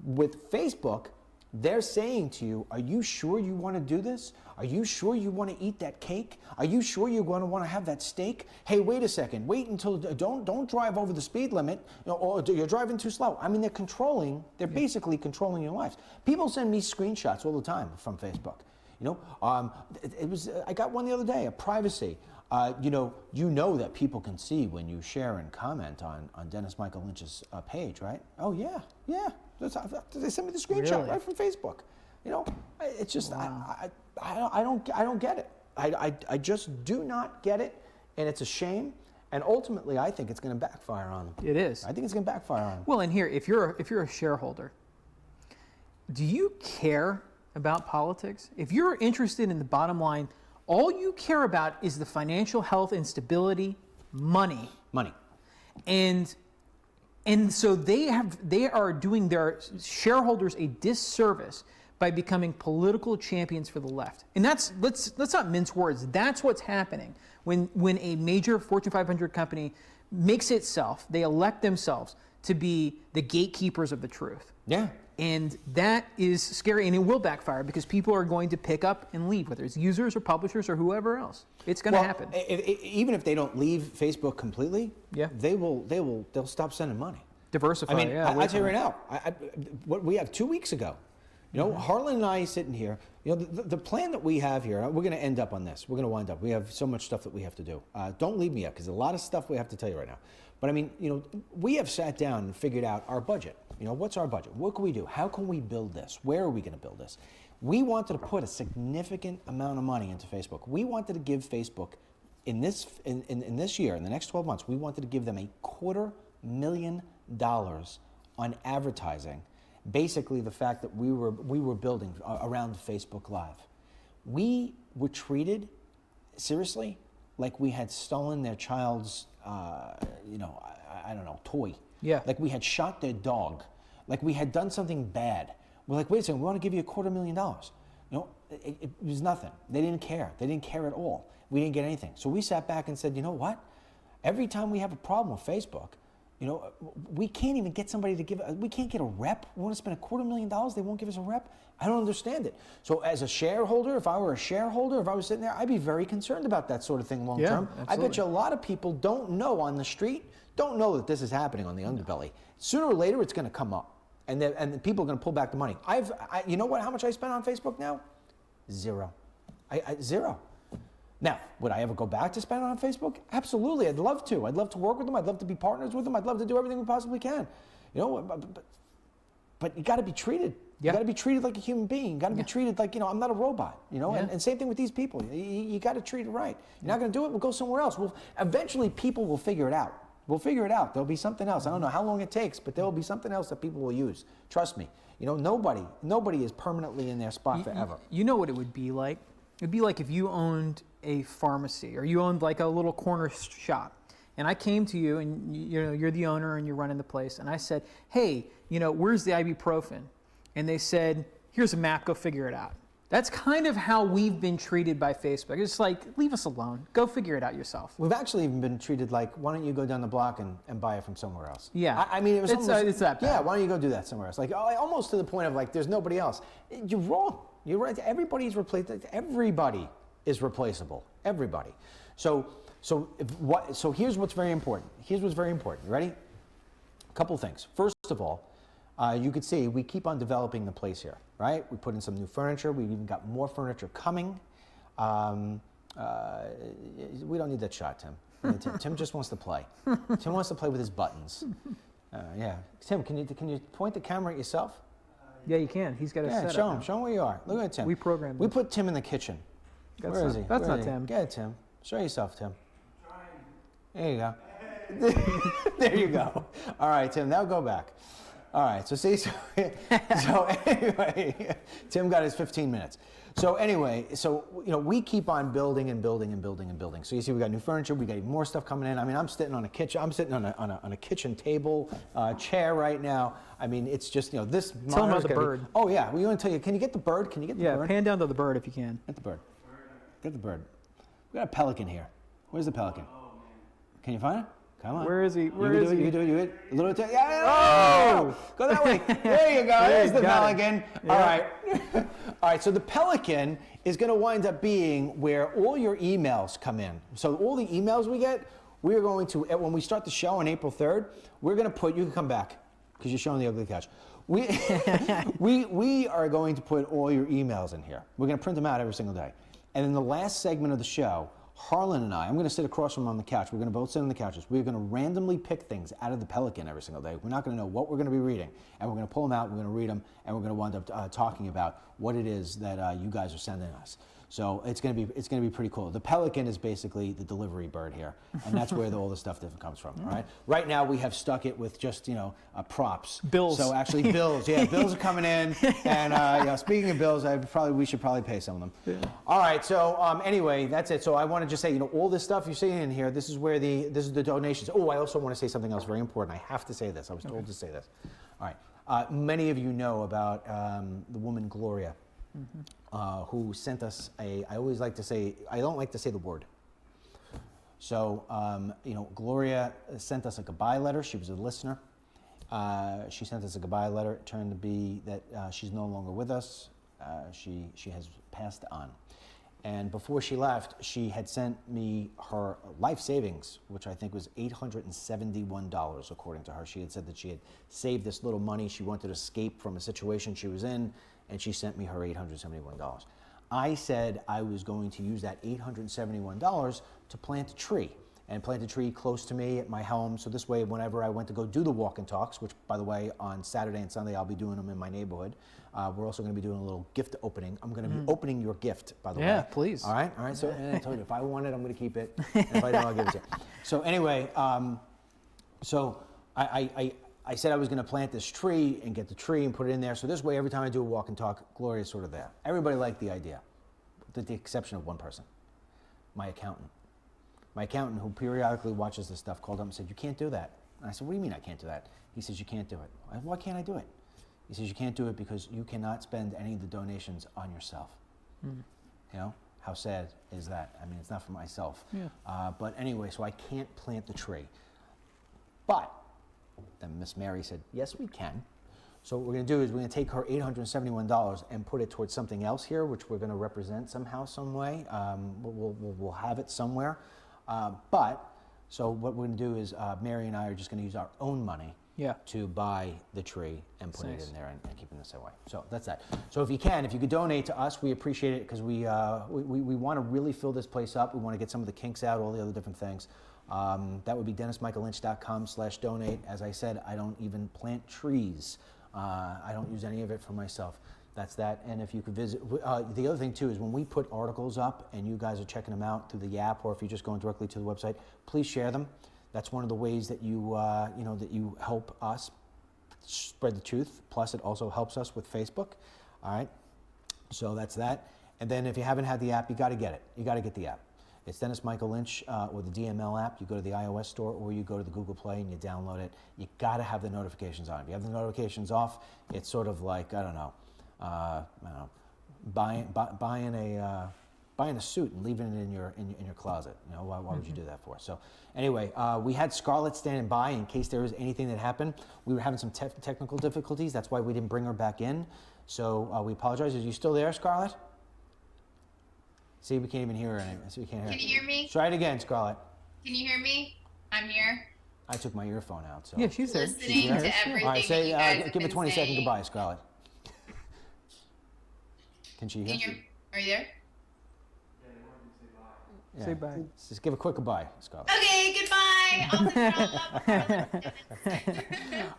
With Facebook, they're saying to you, are you sure you want to do this? Are you sure you want to eat that cake? Are you sure you're going to want to have that steak? Hey, wait a second. Wait until, don't drive over the speed limit, or you're driving too slow. I mean, they're basically controlling your lives. People send me screenshots all the time from Facebook. I got one the other day, a privacy. You know that people can see when you share and comment on Dennis Michael Lynch's page, right? Oh yeah. They sent me the screenshot right from Facebook. It's just I don't get it. I just do not get it, and it's a shame. And ultimately, I think it's going to backfire on them. It is. I think it's going to backfire on them. Well, and here, if you're a shareholder, do you care about politics? If you're interested in the bottom line, all you care about is the financial health and stability, money. And so they are doing their shareholders a disservice by becoming political champions for the left. And let's not mince words. That's what's happening when a major Fortune 500 company makes itself, they elect themselves to be the gatekeepers of the truth. Yeah. And that is scary, and it will backfire because people are going to pick up and leave, whether it's users or publishers or whoever else. It's going to happen. Even if they don't leave Facebook completely, they'll stop sending money. Diversify. I mean, yeah, I'll tell you right now, what we have 2 weeks ago, you know, Harlan and I sitting here, you know, the plan that we have here, we're going to end up on this. We're going to wind up. We have so much stuff that we have to do. Don't leave me yet, because a lot of stuff we have to tell you right now. But I mean, you know, we have sat down and figured out our budget. You know, what's our budget? What can we do? How can we build this? Where are we going to build this? We wanted to put a significant amount of money into Facebook. We wanted to give Facebook, in this year, in the next 12 months, we wanted to give them $250,000 on advertising. Basically, the fact that we were building around Facebook Live. We were treated, seriously, like we had stolen their child's, you know, I don't know, toy. Yeah. Like we had shot their dog. Like we had done something bad. We're like, wait a second, we want to give you $250,000. You know, it was nothing. They didn't care. They didn't care at all. We didn't get anything. So we sat back and said, you know what? Every time we have a problem with Facebook, you know, we can't even get somebody to give, we can't get a rep. We want to spend $250,000, they won't give us a rep. I don't understand it. So as a shareholder, if I were a shareholder, if I was sitting there, I'd be very concerned about that sort of thing long term. I bet you a lot of people don't know on the street, don't know that this is happening on the underbelly. Sooner or later, it's going to come up. And the people are going to pull back the money. You know what? How much I spend on Facebook now? Zero. Zero. Now, would I ever go back to spend on Facebook? Absolutely. I'd love to. I'd love to work with them. I'd love to be partners with them. I'd love to do everything we possibly can. You know, but you got to be treated. You got to be treated like a human being. You got to be treated like, you know, I'm not a robot. You know, and same thing with these people. You got to treat it right. You're not going to do it. We'll go somewhere else. Eventually, people will figure it out. We'll figure it out. There'll be something else. I don't know how long it takes, but there will be something else that people will use. Trust me. You know, nobody is permanently in their spot forever. You know what it would be like? It'd be like if you owned a pharmacy or you owned like a little corner shop, and I came to you and you're the owner and you're running the place, and I said, hey, you know, where's the ibuprofen? And they said, here's a map, go figure it out. That's kind of how we've been treated by Facebook. It's like, leave us alone. Go figure it out yourself. We've actually even been treated like, why don't you go down the block and buy it from somewhere else? Yeah. I mean, it was it's that bad. Yeah, why don't you go do that somewhere else? Like, almost to the point of like, there's nobody else. You're wrong. You're right. Everybody's replaced. Everybody is replaceable. Everybody. So here's what's very important. Here's what's very important. You ready? A couple things. First of all, you could see we keep on developing the place here, right? We put in some new furniture. We've even got more furniture coming. We don't need that shot, Tim. Tim just wants to play. Tim wants to play with his buttons. Yeah, Tim, can you point the camera at yourself? Yeah, you can. He's got a setup. Show him where you are. Look at Tim. We programmed. We put Tim in the kitchen. Where is he? That's not Tim. Get it, Tim. Show yourself, Tim. There you go. There you go. All right, Tim. Now go back. All right. So see. So anyway, Tim got his 15 minutes. So anyway, you know, we keep on building and building and building and building. So you see, we got new furniture, we got even more stuff coming in. I mean, I'm sitting on a kitchen. I'm sitting on a kitchen table, chair right now. I mean, it's just, you know, this. Tell them about the bird. Oh yeah, we want to tell you. Can you get the bird? Can you get the bird? Yeah, pan down to the bird if you can. Get the bird. Get the bird. We got a pelican here. Where's the pelican? Can you find it? Come on. Where is he? Where is he? You do it. A little bit. Yeah. Oh! Go that way. There you go. There's the pelican. All right. All right. So the pelican is going to wind up being where all your emails come in. So all the emails we get, we're going to, when we start the show on April 3rd, we're going to put, you can come back because you're showing the ugly couch. We are going to put all your emails in here. We're going to print them out every single day. And in the last segment of the show, Harlan and I'm going to sit across from him on the couch. We're going to both sit on the couches. We're going to randomly pick things out of the Pelican every single day. We're not going to know what we're going to be reading. And we're going to pull them out, we're going to read them, and we're going to wind up talking about what it is that you guys are sending us. So it's going to be pretty cool. The Pelican is basically the delivery bird here, and that's where all the stuff different comes from. All right. Right now we have stuck it with just props. Bills. So actually bills. Yeah, bills are coming in. And speaking of bills, we should probably pay some of them. Yeah. All right. So anyway, that's it. So I want to just say, all this stuff you see in here. This is where this is the donations. Oh, I also want to say something else very important. I have to say this. I was told to say this. All right. Many of you know about the woman Gloria. Mm-hmm. Who sent us I always like to say, I don't like to say the word. So, Gloria sent us a goodbye letter. She was a listener. She sent us a goodbye letter. It turned to be that she's no longer with us. She has passed on. And before she left, she had sent me her life savings, which I think was $871, according to her. She had said that she had saved this little money. She wanted to escape from a situation she was in, and she sent me her $871. I said I was going to use that $871 to plant a tree, and plant a tree close to me at my home. So this way, whenever I went to go do the walk and talks, which by the way, on Saturday and Sunday, I'll be doing them in my neighborhood. We're also going to be doing a little gift opening. I'm going to be opening your gift, by the way. Yeah, please. All right. So and I told you, if I want it, I'm going to keep it. And if I don't, I'll give it to you. So anyway, so I said I was going to plant this tree and get the tree and put it in there. So this way, every time I do a walk and talk, Gloria's sort of there. Everybody liked the idea, with the exception of one person, my accountant. My accountant, who periodically watches this stuff, called up and said, "You can't do that." And I said, "What do you mean I can't do that?" He says, "You can't do it." I said, "Why can't I do it?" He says, "You can't do it because you cannot spend any of the donations on yourself." You know, how sad is that? I mean, it's not for myself. Yeah. But anyway, so I can't plant the tree. But then Miss Mary said, "Yes, we can." So what we're going to do is we're going to take her $871 and put it towards something else here, which we're going to represent somehow, some way. We'll have it somewhere. So what we're going to do is Mary and I are just going to use our own money to buy the tree and put it in there and keep it this way. So that's that. So if you could donate to us, we appreciate it, because we want to really fill this place up. We want to get some of the kinks out, all the other different things. That would be DennisMichaelLynch.com/donate. As I said, I don't even plant trees. I don't use any of it for myself. That's that. And if you could visit, the other thing too is when we put articles up and you guys are checking them out through the app, or if you're just going directly to the website, please share them. That's one of the ways that you that you help us spread the truth. Plus, it also helps us with Facebook. All right. So that's that. And then if you haven't had the app, you got to get it. You got to get the app. It's Dennis Michael Lynch or the DML app. You go to the iOS store or you go to the Google Play and you download it. You got to have the notifications on. If you have the notifications off, it's sort of like, I don't know, buying a suit and leaving it in your closet. You know, why would you do that for? So anyway, we had Scarlett standing by in case there was anything that happened. We were having some technical difficulties. That's why we didn't bring her back in. So we apologize. Are you still there, Scarlett? See, we can't even hear her anymore. So we can't hear her. Can you hear me? Try it again, Scarlett. Can you hear me? I'm here. I took my earphone out. So. Yeah, she's there. Listening to everything All right, say, that you guys have give a been 20-second saying. goodbye, Scarlett. Can she Can you hear? hear me? Are you there? Yeah. Say bye. Just give a quick goodbye, Scarlett. Okay, goodbye. I'll just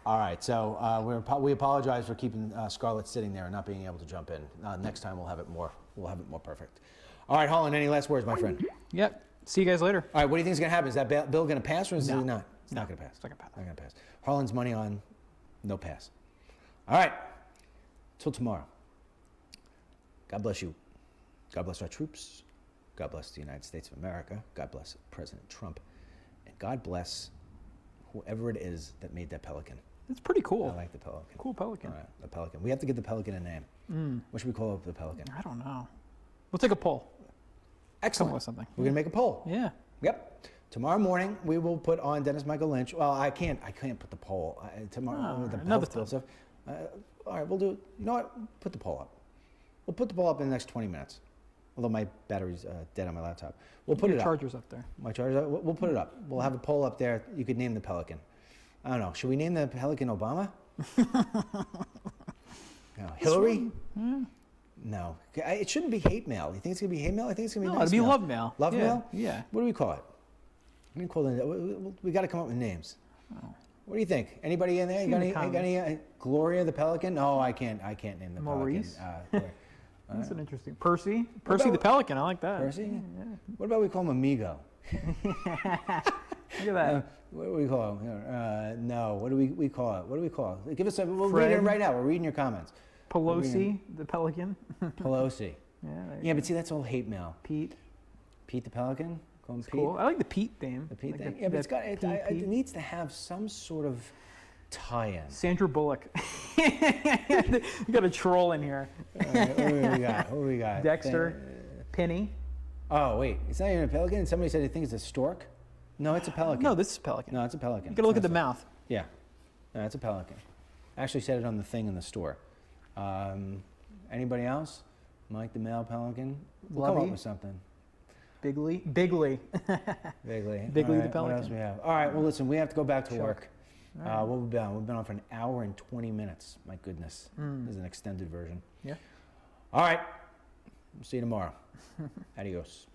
All right, so we apologize for keeping Scarlett sitting there and not being able to jump in. Next time we'll have it more perfect. All right, Holland, any last words, my friend? Yep. See you guys later. All right, what do you think is going to happen? Is that bill going to pass or is No. it not? It's not going to pass. It's not gonna pass. Not going to pass. Harlan's money on no pass. All right, till tomorrow. God bless you. God bless our troops. God bless the United States of America. God bless President Trump. And God bless whoever it is that made that pelican. It's pretty cool. I like the pelican. Cool pelican. All right, the pelican. We have to give the pelican a name. What should we call the pelican? I don't know. We'll take a poll. Excellent. Come up with something. We're going to make a poll. Yeah. Yep. Tomorrow morning, we will put on Dennis Michael Lynch. Well, I can't put the poll. Tomorrow, with the another health bill stuff. All right, we'll do it. You know what? Put the poll up. We'll put the poll up in the next 20 minutes. Although my battery's dead on my laptop. We'll put Your it up. charger's up there. My charger's up. We'll put it up. We'll have a poll up there. You could name the pelican. I don't know. Should we name the pelican Obama? No. Hillary? No. It shouldn't be hate mail. You think it's going to be hate mail? I think it's going to be No, nice it'd be mail. love mail. Love Yeah, mail? yeah. What do we call it? What do we call it? We got to come up with names. What do you think? Anybody in there? See You in got the any Gloria the pelican? No, I can't name the Maurice? pelican. That's an interesting. Percy the pelican. I like that. Percy? Yeah. What about we call him Amigo? Look at that. What do we call him? No. What do we call it? What do we call it? Give us a. We'll Fred? read it right now. We're reading your comments. Pelosi the pelican. Pelosi. Yeah. there you Yeah, go. but see, that's all hate mail. Pete. Pete the pelican. Call him It's Pete. cool. I like the Pete theme. The Pete Like thing. the- Yeah, but it's that got. It, Pete. it needs to have some sort of tie-in. Sandra Bullock. You got a troll in here. All right, what do we got? What do we got? Dexter. Penny. Oh wait, it's not even a pelican. Somebody said they think it's a stork. No, it's a pelican. No, this is pelican. No, it's a pelican. You gotta look at It's the not a mouth. stork. Yeah, no, it's a pelican. I actually said it on the thing in the store. Anybody else? Mike the Male Pelican. We'll come Lovey. up with something. Bigly. Bigly. Bigly All the right, what else Pelican. we have? All right, well, listen, we have to go back to Sure. work. All right. What we've been on? We've been on for an hour and 20 minutes. My goodness. This is an extended version. Yeah. All right. See you tomorrow. Adios.